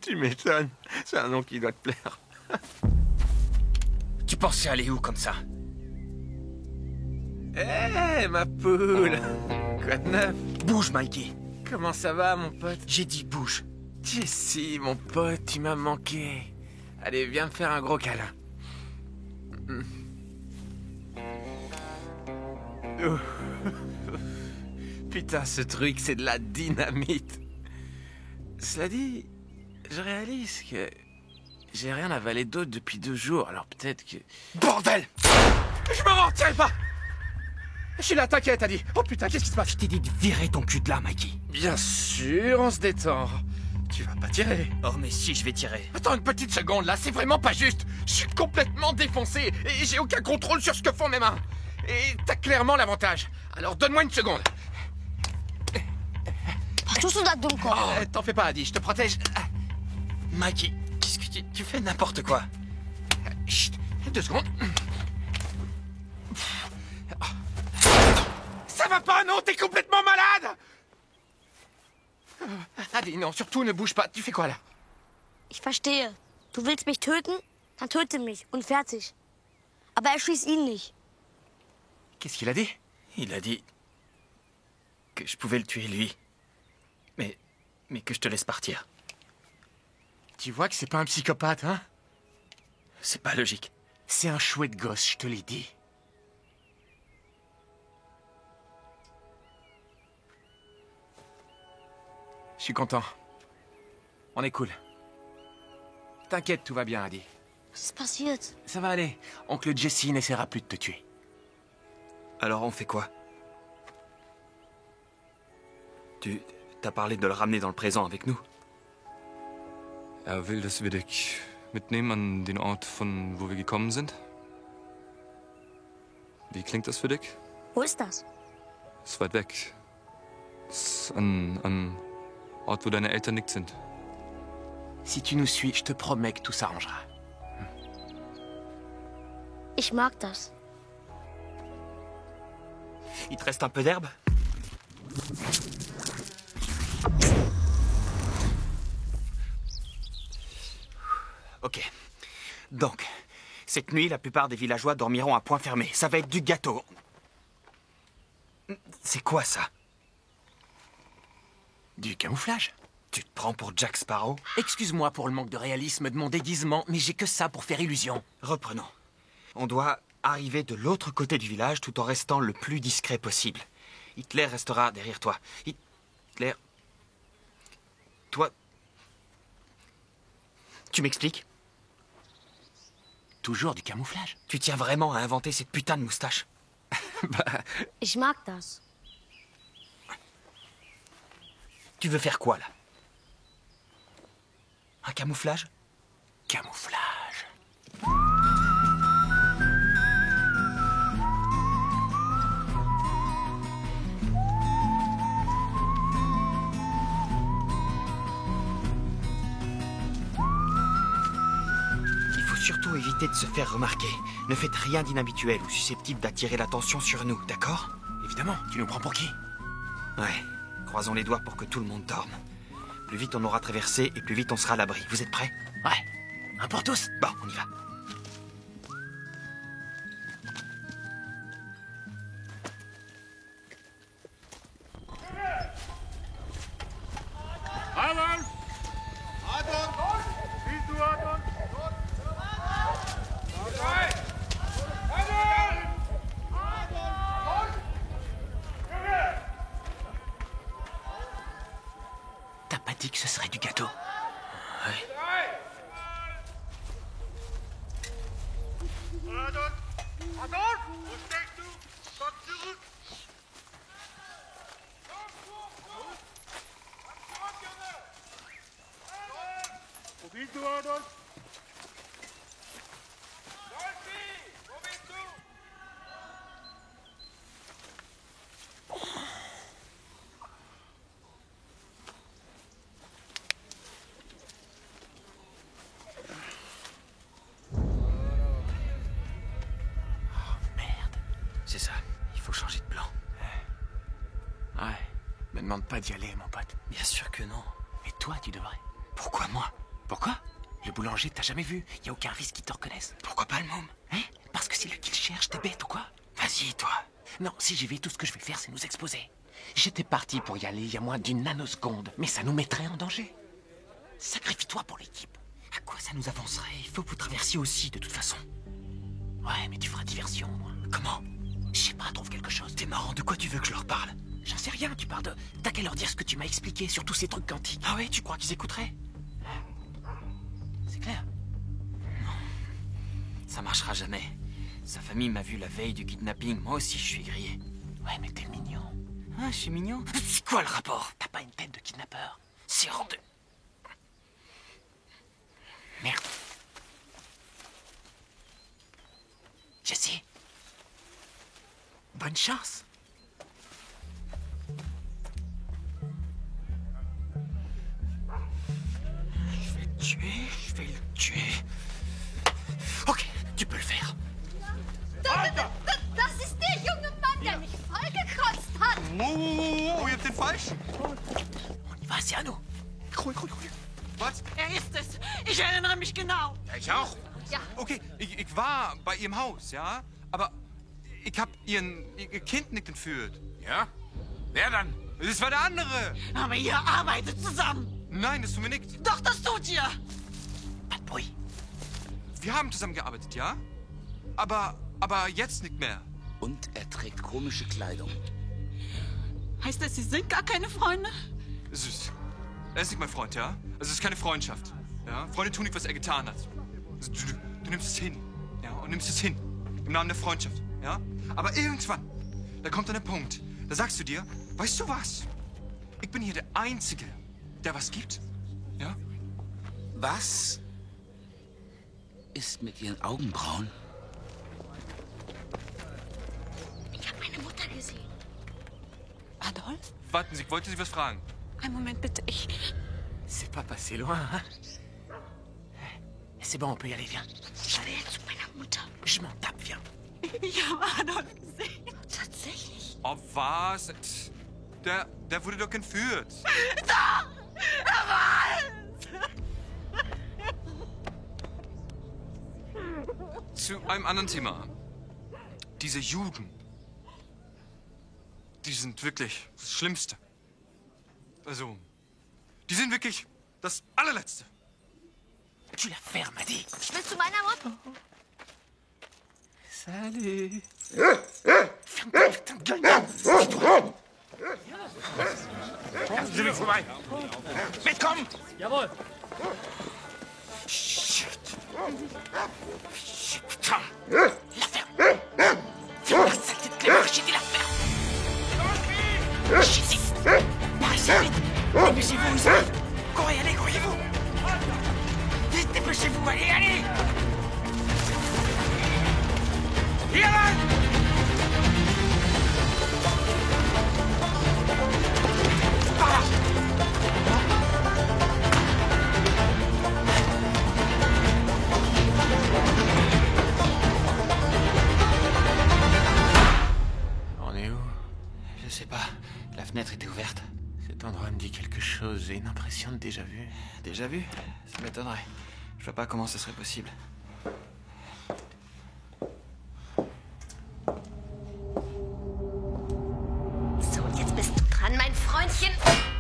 Tu m'étonnes. C'est un nom qui doit te plaire. Tu pensais aller où comme ça? Hé, ma poule. Quoi de neuf? Bouge, Mikey. Comment ça va, mon pote? J'ai dit bouge. Jessie, mon pote, tu m'as manqué. Allez, viens me faire un gros câlin. Putain, ce truc, c'est de la dynamite. Cela dit, je réalise que j'ai rien avalé d'autre depuis 2 jours, alors peut-être que... Bordel! Je me retiens pas! Je suis là, t'inquiète, Adi. Oh putain, qu'est-ce qui se passe? Je t'ai dit de virer ton cul de là, Mikey. Bien sûr, on se détend. Tu vas pas tirer. Oh, mais si, je vais tirer. Attends une petite seconde, là, c'est vraiment pas juste. Je suis complètement défoncé et j'ai aucun contrôle sur ce que font mes mains. Et t'as clairement l'avantage. Alors donne-moi une seconde. T'en fais pas, Adi, je te protège. Mikey, qu'est-ce que tu fais n'importe quoi? Chut, 2 secondes. Ça va pas, non? T'es complètement malade! Adi, non, surtout ne bouge pas. Tu fais quoi, là? Ich verstehe. Du willst mich töten? Dann töte mich und fertig. Aber erschieß ihn nicht. Qu'est-ce qu'il a dit? Il a dit que je pouvais le tuer, lui. Mais que je te laisse partir. Tu vois que c'est pas un psychopathe, hein? C'est pas logique. C'est un chouette gosse, je te l'ai dit. Je suis content. On est cool. T'inquiète, tout va bien, Adi. Was ist passiert? Ça va aller. Oncle Jesse n'essaiera plus de te tuer. Alors on fait quoi? Tu t'as parlé de le ramener dans le présent avec nous. Will, dass wir dich mitnehmen an den Ort, von wo wir gekommen sind. Wie klingt das für dich? Wo ist das? Ist weit weg. Ist an Ort, wo deine Eltern nicht sind. Si tu nous suis, je te promets que tout s'arrangera. Ich mag das. Il te reste un peu d'herbe? Ok. Donc, cette nuit, la plupart des villageois dormiront à point fermé. Ça va être du gâteau. C'est quoi ça? Du camouflage. Tu te prends pour Jack Sparrow? Excuse-moi pour le manque de réalisme de mon déguisement, mais j'ai que ça pour faire illusion. Reprenons. On doit arriver de l'autre côté du village tout en restant le plus discret possible. Hitler restera derrière toi. Hitler... Toi... Tu m'expliques? Toujours du camouflage. Tu tiens vraiment à inventer cette putain de moustache? Ich mag das. Tu veux faire quoi, là? Un camouflage? Camouflage. Il faut surtout éviter de se faire remarquer. Ne faites rien d'inhabituel ou susceptible d'attirer l'attention sur nous, d'accord? Évidemment, tu nous prends pour qui? Ouais, croisons les doigts pour que tout le monde dorme. Plus vite on aura traversé et plus vite on sera à l'abri. Vous êtes prêts? Ouais. Un pour tous? Bon, on y va. Adolf! Adolf! Siehst du Adolf? T'as pas dit que ce serait du gâteau? Ouais. Adolf! Adolf! Wo steckst du? Komm zurück! Wo bist du, Adolf? Dolphy! Wo bist du? C'est ça, il faut changer de plan. Ouais. Me demande pas d'y aller, mon pote. Bien sûr que non. Mais toi, tu devrais. Pourquoi moi? Pourquoi? Le boulanger t'a jamais vu. Y a aucun risque qu'il te reconnaisse. Pourquoi pas le môme? Hein? Parce que c'est lui qui le cherche, t'es bête ou quoi? Vas-y, toi. Non, si j'y vais, tout ce que je vais faire, c'est nous exposer. J'étais parti pour y aller il y a moins d'une nanoseconde, mais ça nous mettrait en danger. Sacrifie-toi pour l'équipe. À quoi ça nous avancerait? Il faut que vous traversiez aussi, de toute façon. Ouais, mais tu feras diversion, moi. Comment? Je sais pas, trouve quelque chose. T'es marrant, de quoi tu veux que je leur parle? J'en sais rien, tu parles de... T'as qu'à leur dire ce que tu m'as expliqué sur tous ces trucs quantiques. Ah ouais, tu crois qu'ils écouteraient? C'est clair. Non. Ça marchera jamais. Sa famille m'a vu la veille du kidnapping. Moi aussi, je suis grillé. Ouais, mais t'es mignon. Ah, je suis mignon? C'est quoi le rapport? T'as pas une tête de kidnappeur. C'est rendu. Merde. Jesse. Bonne chance. Je vais le tuer. Ok, tu peux le faire. Das ist der junge Mann, der mich vollgekotzt hat. Oh, ihr habt den Falschen. On y va, c'est à nous. Ruhig. Was? Ist es. Ich erinnere mich genau. Ja, ich auch. Ja. Okay, ich war bei ihrem Haus, ja? Aber ich hab ihr Kind nicht entführt. Ja? Wer dann? Das war der andere. Aber ihr arbeitet zusammen. Nein, das tun wir nicht. Doch, das tut ihr. Pas de bruit. Wir haben zusammengearbeitet, ja? Aber jetzt nicht mehr. Und er trägt komische Kleidung. Heißt das, Sie sind gar keine Freunde? Er ist nicht mein Freund, ja? Es ist keine Freundschaft. Ja? Freunde tun nicht, was er getan hat. Also, du nimmst es hin. Ja? Und nimmst es hin. Im Namen der Freundschaft. Ja? Aber irgendwann, da kommt dann der Punkt. Da sagst du dir, weißt du was? Ich bin hier der Einzige, der was gibt. Ja? Was ist mit Ihren Augenbrauen? Ich habe meine Mutter gesehen. Adolf? Warten Sie, ich wollte Sie was fragen. Einen Moment bitte, ich... C'est pas passé loin, hein? C'est bon, on peut y aller, viens. Ich will zu meiner Mutter. Je m'en tape, viens. Ich habe Adolf gesehen. Tatsächlich? Oh, was? Der wurde doch entführt. Doch! Er war es! Zu einem anderen Thema. Diese Juden, die sind wirklich das Schlimmste. Also, die sind wirklich das Allerletzte. Tu la fermes, m'a dit. Ich will zu meiner Mutter. Salut. Ferme ta putain de gueule. Tais-toi. Lassen Sie mich vorbei. Mitkommen! Jawohl. Chut. Putain. La ferme. Ferme la saleté de clébard, j'ai dit la ferme. Chut ici. Par ici, vite. Dépêchez-vous, ils arrivent. Courez, allez, courez-vous. Vite, dépêchez-vous, allez, allez. Viens. Par là. On est où? Je sais pas. La fenêtre était ouverte. Cet endroit me dit quelque chose. J'ai une impression de déjà vu. Déjà vu? Ça m'étonnerait. Je vois pas comment ce serait possible. So, und jetzt bist du dran, mein Freundchen.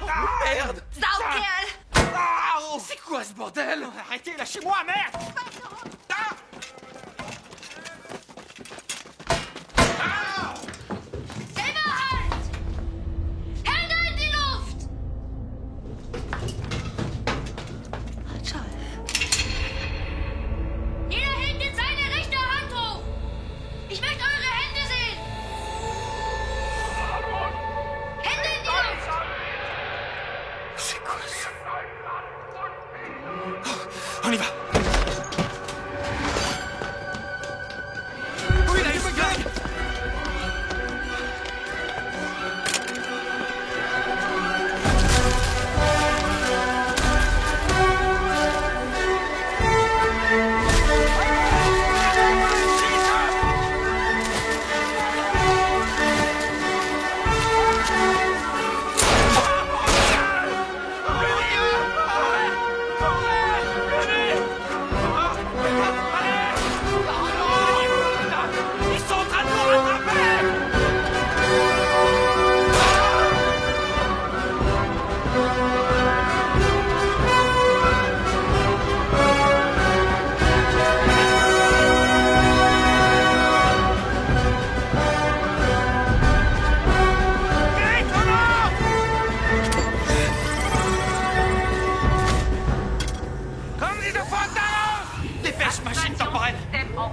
Ah, merde! Saukerl! Ah, c'est quoi ce bordel? Arrêtez, lâchez-moi, merde! Silberhand! Hände in die Luft! Adolf. Jeder hebt jetzt seine rechte Hand hoch. Ich möchte eure Hände sehen. Hände in die Luft! C'est quoi ça? Oh, on y va! Oui, là, il se gagne! Ils sont en train de nous rattraper! Kommen Sie sofort darauf! Dépêche, machine temporelle!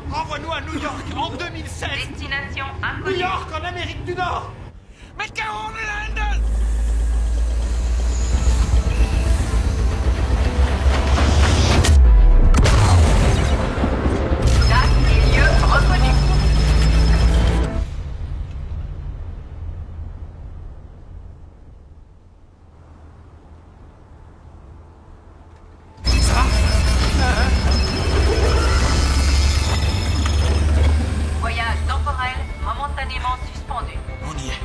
Renvoie-nous à New York en 2016! Destination New inconnue. York en Amérique du Nord! McCarran-Landers! Date et lieu reconnus. Voyage temporel momentanément suspendu. On y est.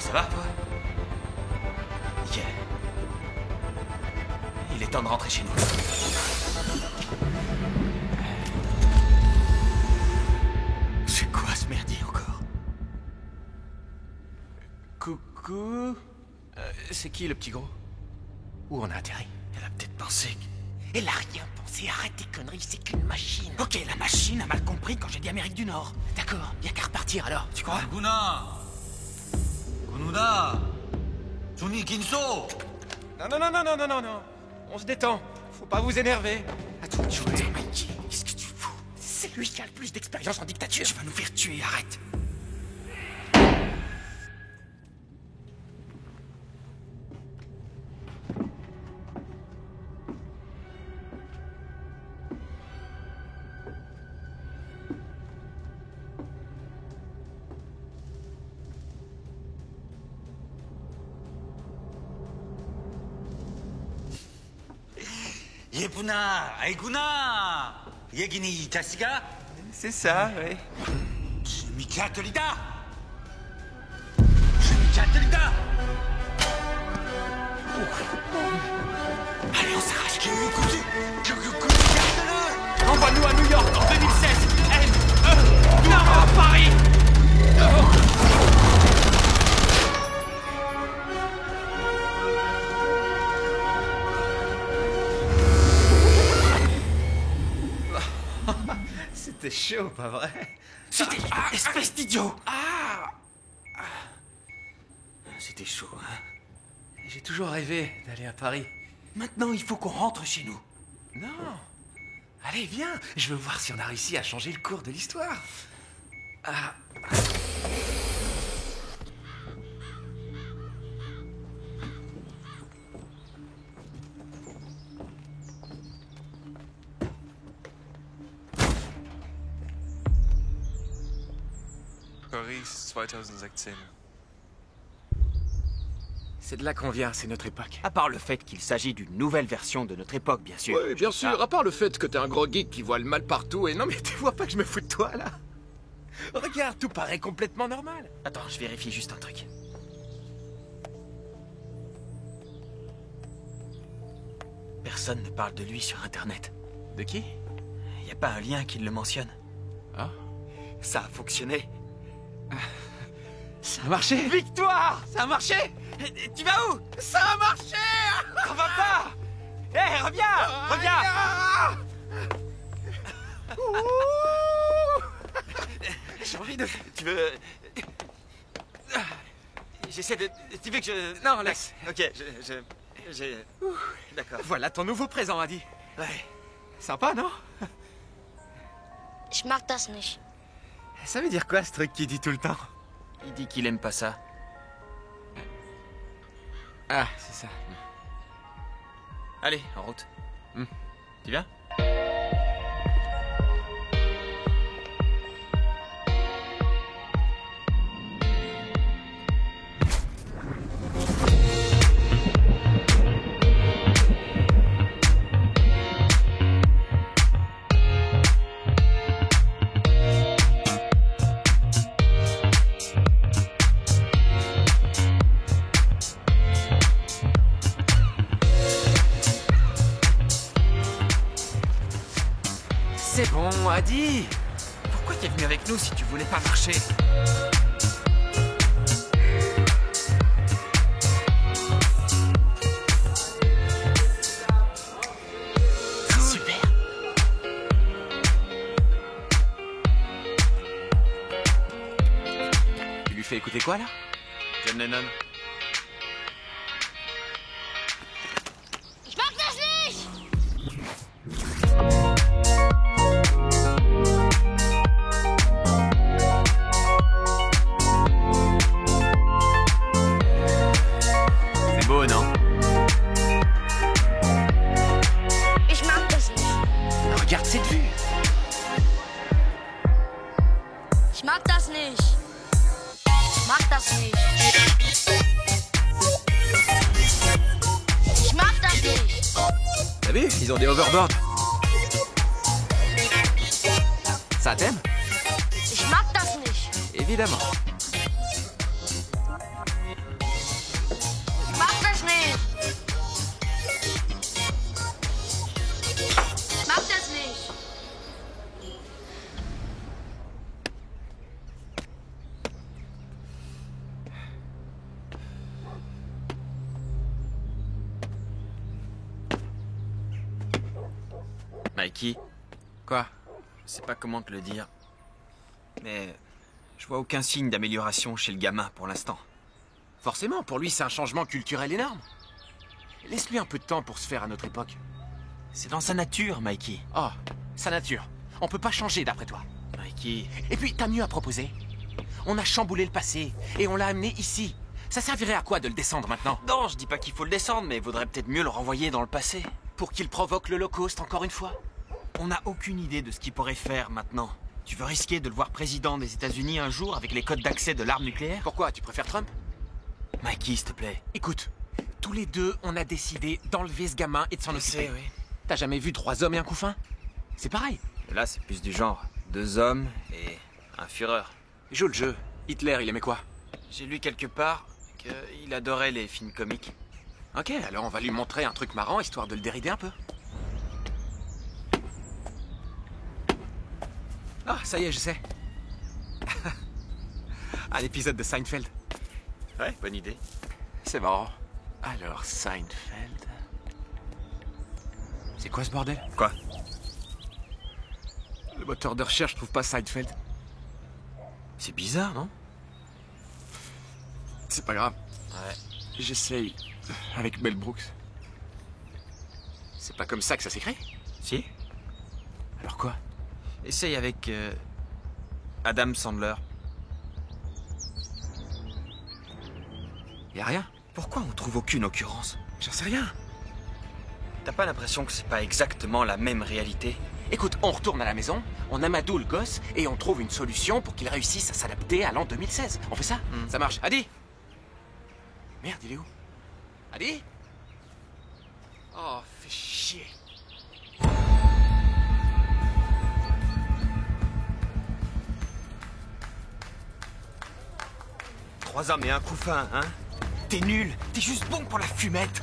Ça va, toi? Nickel. Il est temps de rentrer chez nous. C'est quoi ce merdier encore? Coucou. C'est qui le petit gros? Où on a atterri? Elle a peut-être pensé que... Elle a rien pensé, arrête tes conneries, c'est qu'une machine. Ok, la machine a mal compris quand j'ai dit Amérique du Nord. D'accord, bien qu'à repartir alors, tu crois? 누나! 그 누나! 준이 긴소! Non. On se détend. Faut pas vous énerver. Attends de jouer. Mikey, qu'est-ce que tu fous? C'est lui qui a le plus d'expérience en dictature. Tu vas nous faire tuer, arrête. 예쁘나, 아이구나. 얘기니 이 자식아? C'est ça, oui. 미카틀이다. 미카틀이다. Allez, on s'arrache. Envoie-nous à New York en 2016. Non, à Paris. C'était chaud, pas vrai? C'était... espèce d'idiot. C'était chaud, hein? J'ai toujours rêvé d'aller à Paris. Maintenant, il faut qu'on rentre chez nous. Non. Allez, viens. Je veux voir si on a réussi à changer le cours de l'histoire. Paris 2016. C'est de là qu'on vient, c'est notre époque. À part le fait qu'il s'agit d'une nouvelle version de notre époque, bien sûr. Oui, bien sûr, à part le fait que t'es un gros geek qui voit le mal partout, et non mais tu vois pas que je me fous de toi, là? Regarde, tout paraît complètement normal. Attends, je vérifie juste un truc. Personne ne parle de lui sur Internet. De qui? Y a pas un lien qui le mentionne. Ah? Ça a fonctionné. Ça a marché? Victoire! Ça a marché? Tu vas où? Ça a marché! On va pas! Hé, reviens! Reviens! J'ai envie de... Tu veux... J'essaie de... Tu veux que je... Non, laisse. Ok, j'ai... D'accord. Voilà ton nouveau présent, Adi. Ouais. Sympa, non? Ich mag das nicht. Ça veut dire quoi, ce truc qu'il dit tout le temps? Il dit qu'il aime pas ça. Ah, c'est ça. Allez, en route. Tu viens? C'est bon, Adi. Pourquoi t'es venu avec nous si tu voulais pas marcher? Super. Tu lui fais écouter quoi, là? John Lennon. Ich mag das nicht! C'est beau, non? Ich mag das nicht. Regarde cette vue. Ich mag das nicht. Ich mag das nicht. Ich mag das nicht. T'as vu? Ils ont des hoverboards. Ça t'aime? Ich mag das nicht. Évidemment. Ich mag das nicht. Ich mag das nicht. Mikey, Quoi? je sais pas comment te le dire, mais je vois aucun signe d'amélioration chez le gamin pour l'instant. Forcément, pour lui, c'est un changement culturel énorme. Laisse-lui un peu de temps pour se faire à notre époque. C'est dans sa nature, Mikey. Oh, sa nature. On peut pas changer d'après toi. Mikey... Et puis, t'as mieux à proposer. On a chamboulé le passé et on l'a amené ici. Ça servirait à quoi de le descendre maintenant? Non, je dis pas qu'il faut le descendre, mais il vaudrait peut-être mieux le renvoyer dans le passé. Pour qu'il provoque l'Holocauste encore une fois? On n'a aucune idée de ce qu'il pourrait faire maintenant. Tu veux risquer de le voir président des États-Unis un jour avec les codes d'accès de l'arme nucléaire? Pourquoi? Tu préfères Trump? Mikey, s'il te plaît. Écoute, tous les deux, on a décidé d'enlever ce gamin et de s'en occuper. Oui. T'as jamais vu 3 hommes et un couffin? C'est pareil. Là, c'est plus du genre 2 hommes et un Führer. Joue le jeu. Hitler, il aimait quoi? J'ai lu quelque part qu'il adorait les films comiques. Ok, alors on va lui montrer un truc marrant, histoire de le dérider un peu. Ah, ça y est, je sais. Un épisode de Seinfeld. Ouais, bonne idée. C'est marrant. Alors, Seinfeld... C'est quoi ce bordel? Quoi? Le moteur de recherche trouve pas Seinfeld. C'est bizarre, non? C'est pas grave. Ouais. J'essaye avec Mel Brooks. C'est pas comme ça que ça s'écrit? Si. Alors quoi? Essaye avec Adam Sandler. Y a rien? Pourquoi on trouve aucune occurrence? J'en sais rien. T'as pas l'impression que c'est pas exactement la même réalité? Écoute, on retourne à la maison, on amadoue le gosse et on trouve une solution pour qu'il réussisse à s'adapter à l'an 2016. On fait ça? Ça marche. Adi! Merde, il est où? Adi? Oh, fais chier. Trois hommes et un couffin, hein? T'es nul, t'es juste bon pour la fumette.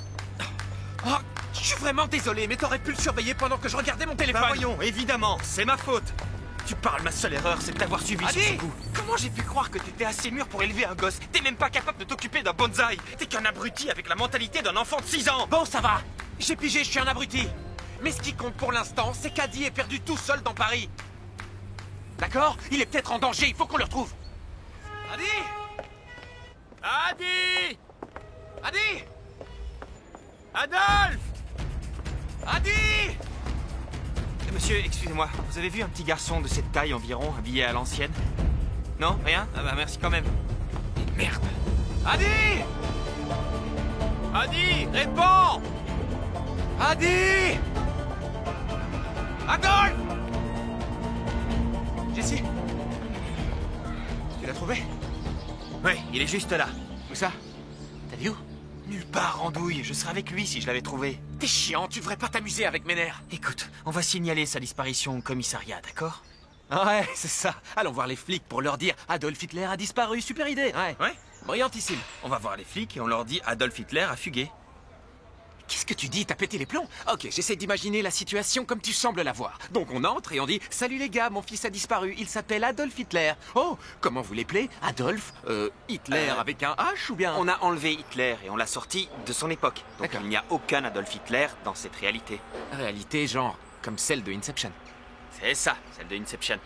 Oh, je suis vraiment désolé, mais t'aurais pu le surveiller pendant que je regardais mon téléphone. Bah voyons, évidemment, c'est ma faute. Tu parles, ma seule erreur, c'est de t'avoir suivi sur ce coup. Comment j'ai pu croire que t'étais assez mûr pour élever un gosse? T'es même pas capable de t'occuper d'un bonsaï. T'es qu'un abruti avec la mentalité d'un enfant de 6 ans. Bon, ça va. J'ai pigé, je suis un abruti. Mais ce qui compte pour l'instant, c'est qu'Adi est perdu tout seul dans Paris. D'accord? Il est peut-être en danger, il faut qu'on le retrouve. Adi! Adi! Adi! Adolphe! Adi! Monsieur, excusez-moi, vous avez vu un petit garçon de cette taille environ, habillé à l'ancienne? Non? Rien? Ah bah merci quand même. Merde! Adi! Adi! Réponds! Adi! Adolphe! Jessie? Tu l'as trouvé? Oui, il est juste là. Où ça? T'as dit où? Nulle part, andouille. Je serais avec lui si je l'avais trouvé. T'es chiant, tu devrais pas t'amuser avec mes nerfs. Écoute, on va signaler sa disparition au commissariat, d'accord? Ouais, c'est ça. Allons voir les flics pour leur dire Adolf Hitler a disparu. Super idée. Ouais. Brillantissime. On va voir les flics et on leur dit Adolf Hitler a fugué. Qu'est-ce que tu dis? T'as pété les plombs? Ok, j'essaie d'imaginer la situation comme tu sembles la voir. Donc on entre et on dit « Salut les gars, mon fils a disparu, il s'appelle Adolf Hitler. » Oh, comment vous l'appelez? Adolf Hitler avec un H ou bien... On a enlevé Hitler et on l'a sorti de son époque. Donc D'accord. il n'y a aucun Adolf Hitler dans cette réalité. Réalité genre comme celle de Inception. C'est ça, celle de Inception.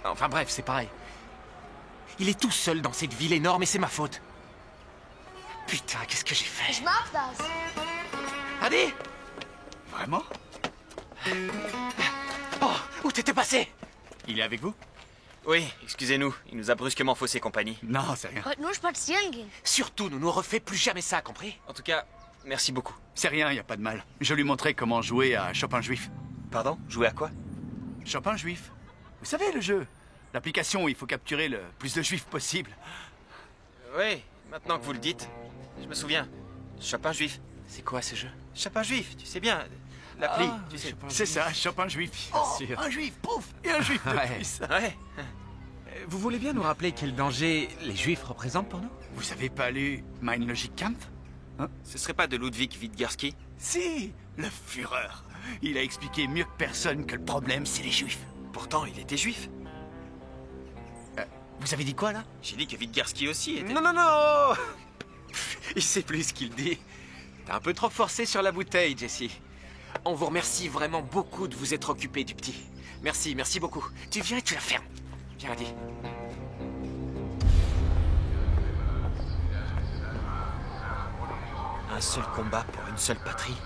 Enfin bref, c'est pareil. Il est tout seul dans cette ville énorme et c'est ma faute. Putain, qu'est-ce que j'ai fait? Ich mag das. Adi! Vraiment? Oh, où t'étais passé? Il est avec vous? Oui, excusez-nous, il nous a brusquement faussé compagnie. Non, c'est rien. Wollt nur spazieren gehen. Surtout, ne nous refais plus jamais ça, compris? En tout cas, merci beaucoup. C'est rien, y a pas de mal. Je lui montrais comment jouer à Chopin Juif. Pardon? Jouer à quoi? Chopin Juif. Vous savez, le jeu. L'application où il faut capturer le plus de juifs possible. Oui, maintenant que vous le dites, je me souviens. Chopin Juif. C'est quoi ce jeu? Chopin Juif, tu sais bien. L'appli, Ah, tu sais. c'est ça, Chopin Juif, bien sûr. Un juif, pouf, et un juif de plus. Ouais. Vous voulez bien nous rappeler quel danger les juifs représentent pour nous? Vous avez pas lu Mein Logikkampf? Hein? Ce serait pas de Ludwig Wittgerski? Si, le Führer. Il a expliqué mieux que personne que le problème, c'est les juifs. Pourtant, il était juif. Vous avez dit quoi, là? J'ai dit que Wittgerski aussi était... Non, non, non! Il sait plus ce qu'il dit. T'as un peu trop forcé sur la bouteille, Jessie. On vous remercie vraiment beaucoup de vous être occupé du petit. Merci, merci beaucoup. Tu viens et tu la fermes. Viens, Adi. Un seul combat pour une seule patrie.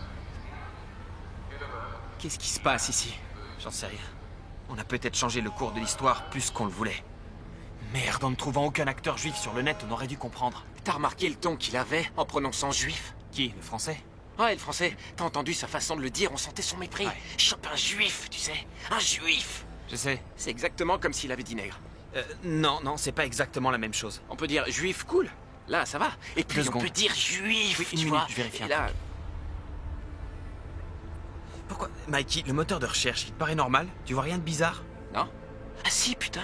Qu'est-ce qui se passe ici? J'en sais rien. On a peut-être changé le cours de l'histoire plus qu'on le voulait. Merde, en ne trouvant aucun acteur juif sur le net, on aurait dû comprendre. T'as remarqué le ton qu'il avait en prononçant juif? Qui? Le français? Ouais, le français. T'as entendu sa façon de le dire, on sentait son mépris. Ouais. Chopin juif, tu sais. Un juif. Je sais. C'est exactement comme s'il avait dit nègre. Non, c'est pas exactement la même chose. On peut dire juif cool. Là, ça va. Et puis on peut dire juif, oui, tu vois. Je vérifie et là... Pourquoi, Mikey, le moteur de recherche, il te paraît normal? Tu vois rien de bizarre? Non? Ah si, putain.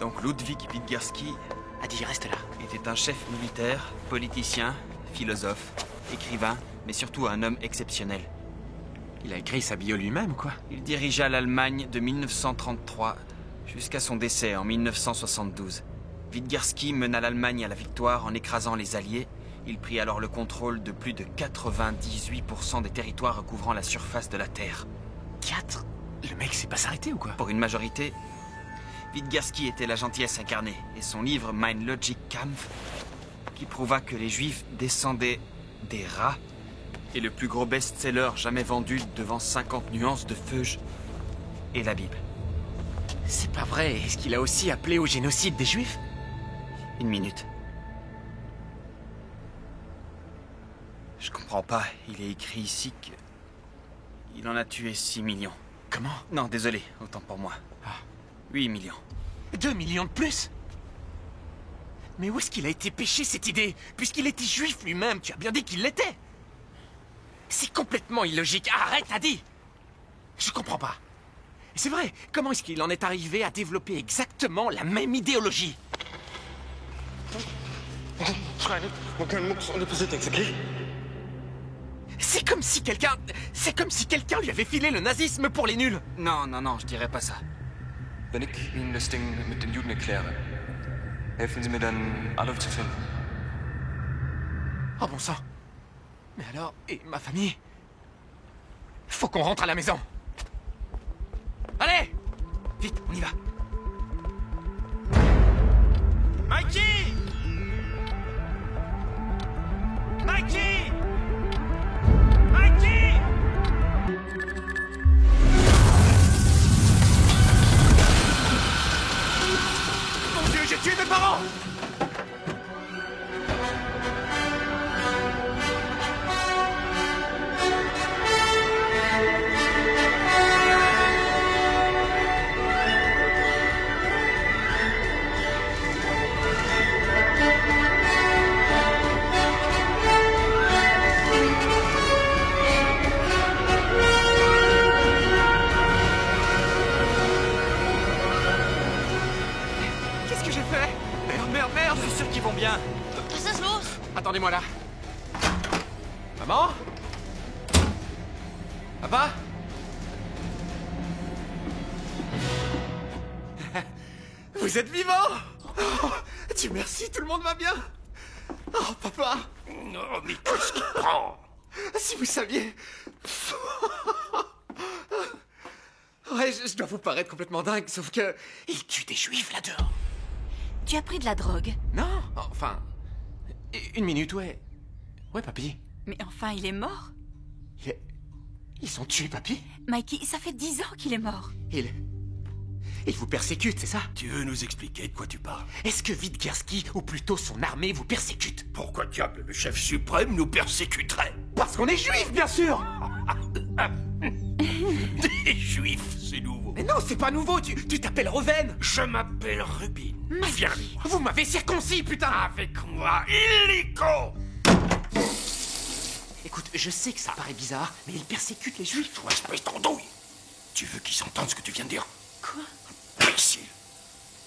Donc Ludwig Wittgerski... A dit, reste là. Était un chef militaire, politicien, philosophe, écrivain, mais surtout un homme exceptionnel. Il a écrit sa bio lui-même, quoi. Il dirigea l'Allemagne de 1933 jusqu'à son décès en 1972. Wittgerski mena l'Allemagne à la victoire en écrasant les Alliés. Il prit alors le contrôle de plus de 98% des territoires recouvrant la surface de la Terre. 4? Le mec s'est pas s'arrêter ou quoi? Pour une majorité, Wittgerski était la gentillesse incarnée, et son livre Mein Logik-Kampf, qui prouva que les Juifs descendaient des rats, est le plus gros best-seller jamais vendu devant 50 nuances de feuge et la Bible. C'est pas vrai. Est-ce qu'il a aussi appelé au génocide des Juifs? Une minute. Je comprends pas. Il est écrit ici que... il en a tué 6 millions. Comment? Non, désolé. Autant pour moi. 8 millions. 2 millions de plus? Mais où est-ce qu'il a été pêché, cette idée? Puisqu'il était juif lui-même, tu as bien dit qu'il l'était. C'est complètement illogique. Arrête, Adi! Je comprends pas. C'est vrai, comment est-ce qu'il en est arrivé à développer exactement la même idéologie? C'est comme si quelqu'un lui avait filé le nazisme pour les nuls. Non, non, non, je dirais pas ça. Wenn ich Ihnen das Ding mit den Juden erkläre, helfen Sie mir dann, Adolf zu finden. Oh bon sang. Mais alors, et ma famille? Faut qu'on rentre à la maison. Allez! Vite, on y va. Mikey! Mikey! Mikey! Mon Dieu, j'ai tué mes parents! Attendez-moi là. Maman? Papa? Vous êtes vivant? Oh, Dieu merci, tout le monde va bien? Oh, papa? Non, mais qu'est-ce qui prend? Si vous saviez... Ouais, je dois vous paraître complètement dingue, sauf que... il tue des juifs là-dehors. Tu as pris de la drogue? Non, enfin... Une minute, ouais. Ouais, papy. Mais enfin, il est mort? Ils ont tué papy? Mikey, ça fait 10 ans qu'il est mort. Il vous persécute, c'est ça? Tu veux nous expliquer de quoi tu parles? Est-ce que Wittgerski, ou plutôt son armée, vous persécute? Pourquoi diable le chef suprême nous persécuterait? Parce qu'on est juifs, bien sûr! Des juifs, c'est nouveau. Mais non, c'est pas nouveau, tu t'appelles Roven. Je m'appelle Rubin. Viens, vous m'avez circoncis, putain! Avec moi, illico! Écoute, je sais que ça paraît bizarre, mais il persécute les juifs. Toi, espèce d'andouille! Tu veux qu'ils entendent ce que tu viens de dire? Quoi? Imbécile!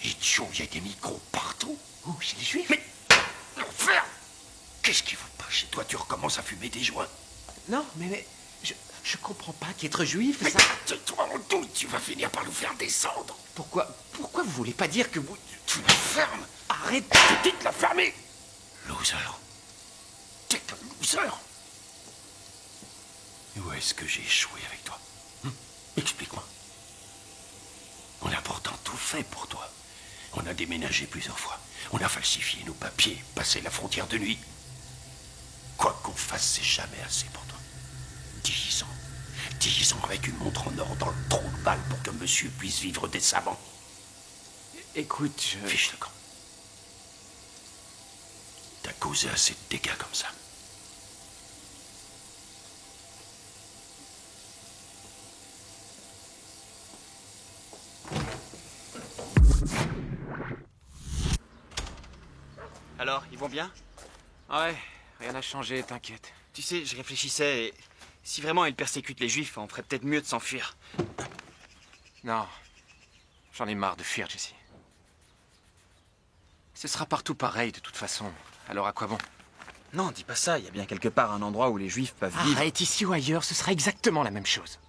Idiot, il y a des micros partout. Où, chez les juifs? Mais... l'enfer! Qu'est-ce qui vous passe chez toi? Tu recommences à fumer des joints? Non, mais... Je comprends pas qu'être juif, mais ça... tais-toi en doute, tu vas finir par nous faire descendre. Pourquoi vous voulez pas dire que vous... Tu la fermes. Arrête. Je dis de la fermer. Loser. T'es un loser. Où est-ce que j'ai échoué avec toi? Explique-moi. On a pourtant tout fait pour toi. On a déménagé plusieurs fois. On a falsifié nos papiers, passé la frontière de nuit. Quoi qu'on fasse, c'est jamais assez pour toi. 10 ans. 10 ans avec une montre en or dans le trou de balle pour que monsieur puisse vivre décemment. Écoute, Fiche le camp. T'as causé assez de dégâts comme ça. Alors, ils vont bien? Ouais, Rien n'a changé, t'inquiète. Tu sais, je réfléchissais et... Si vraiment ils persécutent les juifs, on ferait peut-être mieux de s'enfuir. Non. J'en ai marre de fuir, Jesse. Ce sera partout pareil, de toute façon. Alors à quoi bon? Non, dis pas ça. Il y a bien quelque part un endroit où les juifs peuvent vivre. Arrête, ici ou ailleurs, ce sera exactement la même chose.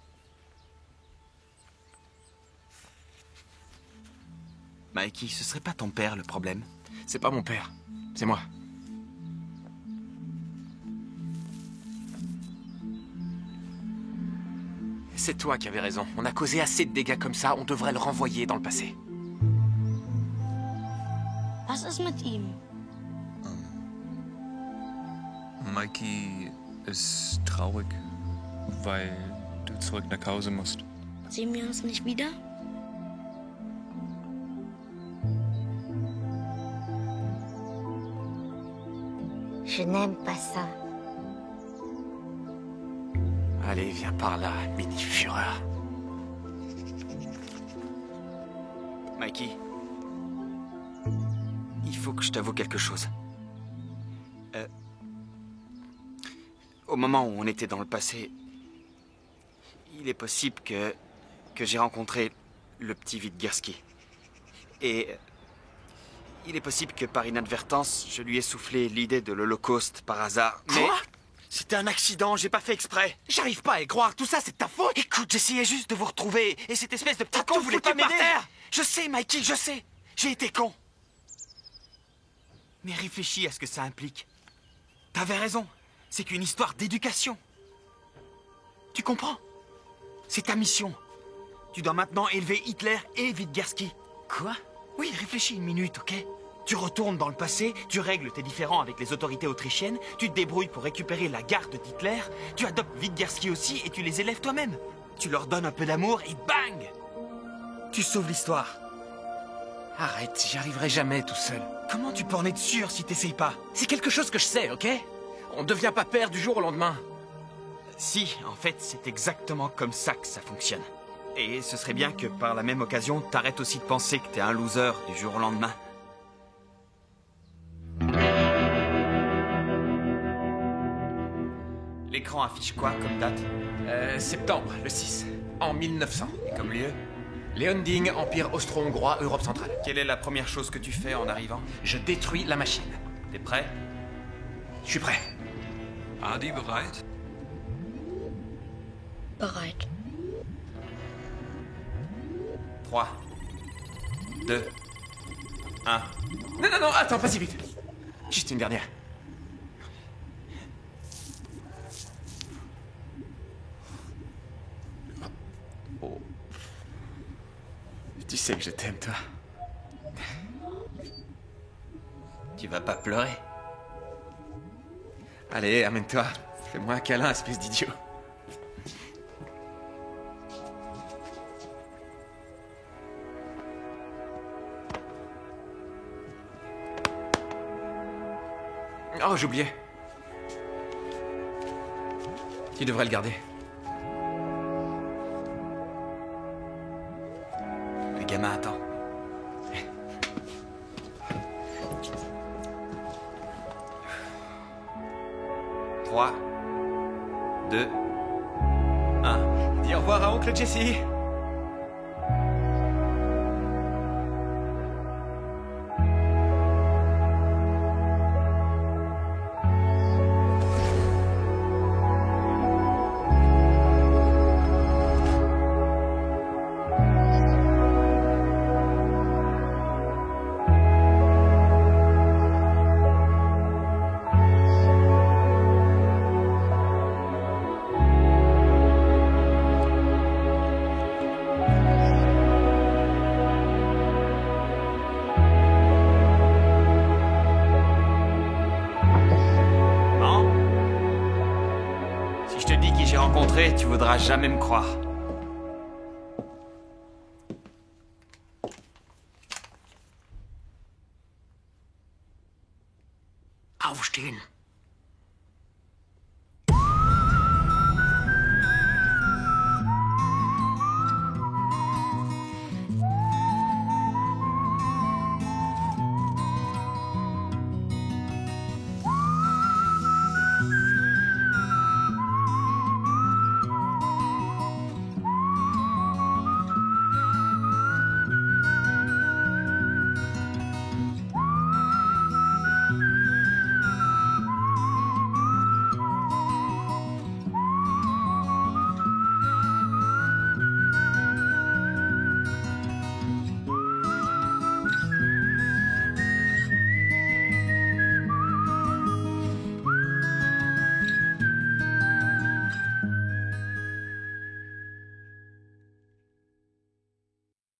Mikey, ce serait pas ton père le problème? C'est pas mon père. C'est moi. C'est toi qui avais raison. On a causé assez de dégâts comme ça, on devrait le renvoyer dans le passé. Was ist mit ihm? Mikey ist traurig, weil du zurück nach Hause musst. Sehen wir uns nicht wieder? Je n'aime pas ça. Allez, viens par là, mini-fureur. Mikey, il faut que je t'avoue quelque chose. Au moment où on était dans le passé, il est possible que j'ai rencontré le petit Vidgerski. Et il est possible que par inadvertance, je lui ai soufflé l'idée de l'Holocauste par hasard. Mais c'était un accident, j'ai pas fait exprès. J'arrive pas à y croire, tout ça c'est de ta faute. Écoute, j'essayais juste de vous retrouver, et cette espèce de petit con voulait pas m'aider. Je sais, Mikey, je sais. J'ai été con. Mais réfléchis à ce que ça implique. T'avais raison. C'est qu'une histoire d'éducation. Tu comprends? C'est ta mission. Tu dois maintenant élever Hitler et Vidgerski. Quoi? Oui, réfléchis une minute, ok? Tu retournes dans le passé, tu règles tes différends avec les autorités autrichiennes, tu te débrouilles pour récupérer la garde d'Hitler, tu adoptes Vidgerski aussi et tu les élèves toi-même. Tu leur donnes un peu d'amour et bang! Tu sauves l'histoire. Arrête, j'y arriverai jamais tout seul. Comment tu peux en être sûr si t'essayes pas? C'est quelque chose que je sais, ok? On ne devient pas père du jour au lendemain. Si, en fait, c'est exactement comme ça que ça fonctionne. Et ce serait bien que, par la même occasion, t'arrêtes aussi de penser que t'es un loser du jour au lendemain. L'écran affiche quoi comme date? Septembre, le 6, en 1900. Et comme lieu? Leonding, Empire austro-hongrois, Europe centrale. Quelle est la première chose que tu fais en arrivant? Je détruis la machine. T'es prêt? Je suis prêt. Adi bereit? Bereit. 3, 2, 1. Non, attends, pas si vite. Juste une dernière. Oh. Tu sais que je t'aime, toi. Tu vas pas pleurer? Allez, amène-toi. Fais-moi un câlin, espèce d'idiot. Oh, j'oubliais. Tu devrais le garder. Le gamin attend. Trois, 2, 1. Dis au revoir à oncle Jesse. Tu voudras jamais me croire. Aufstehen.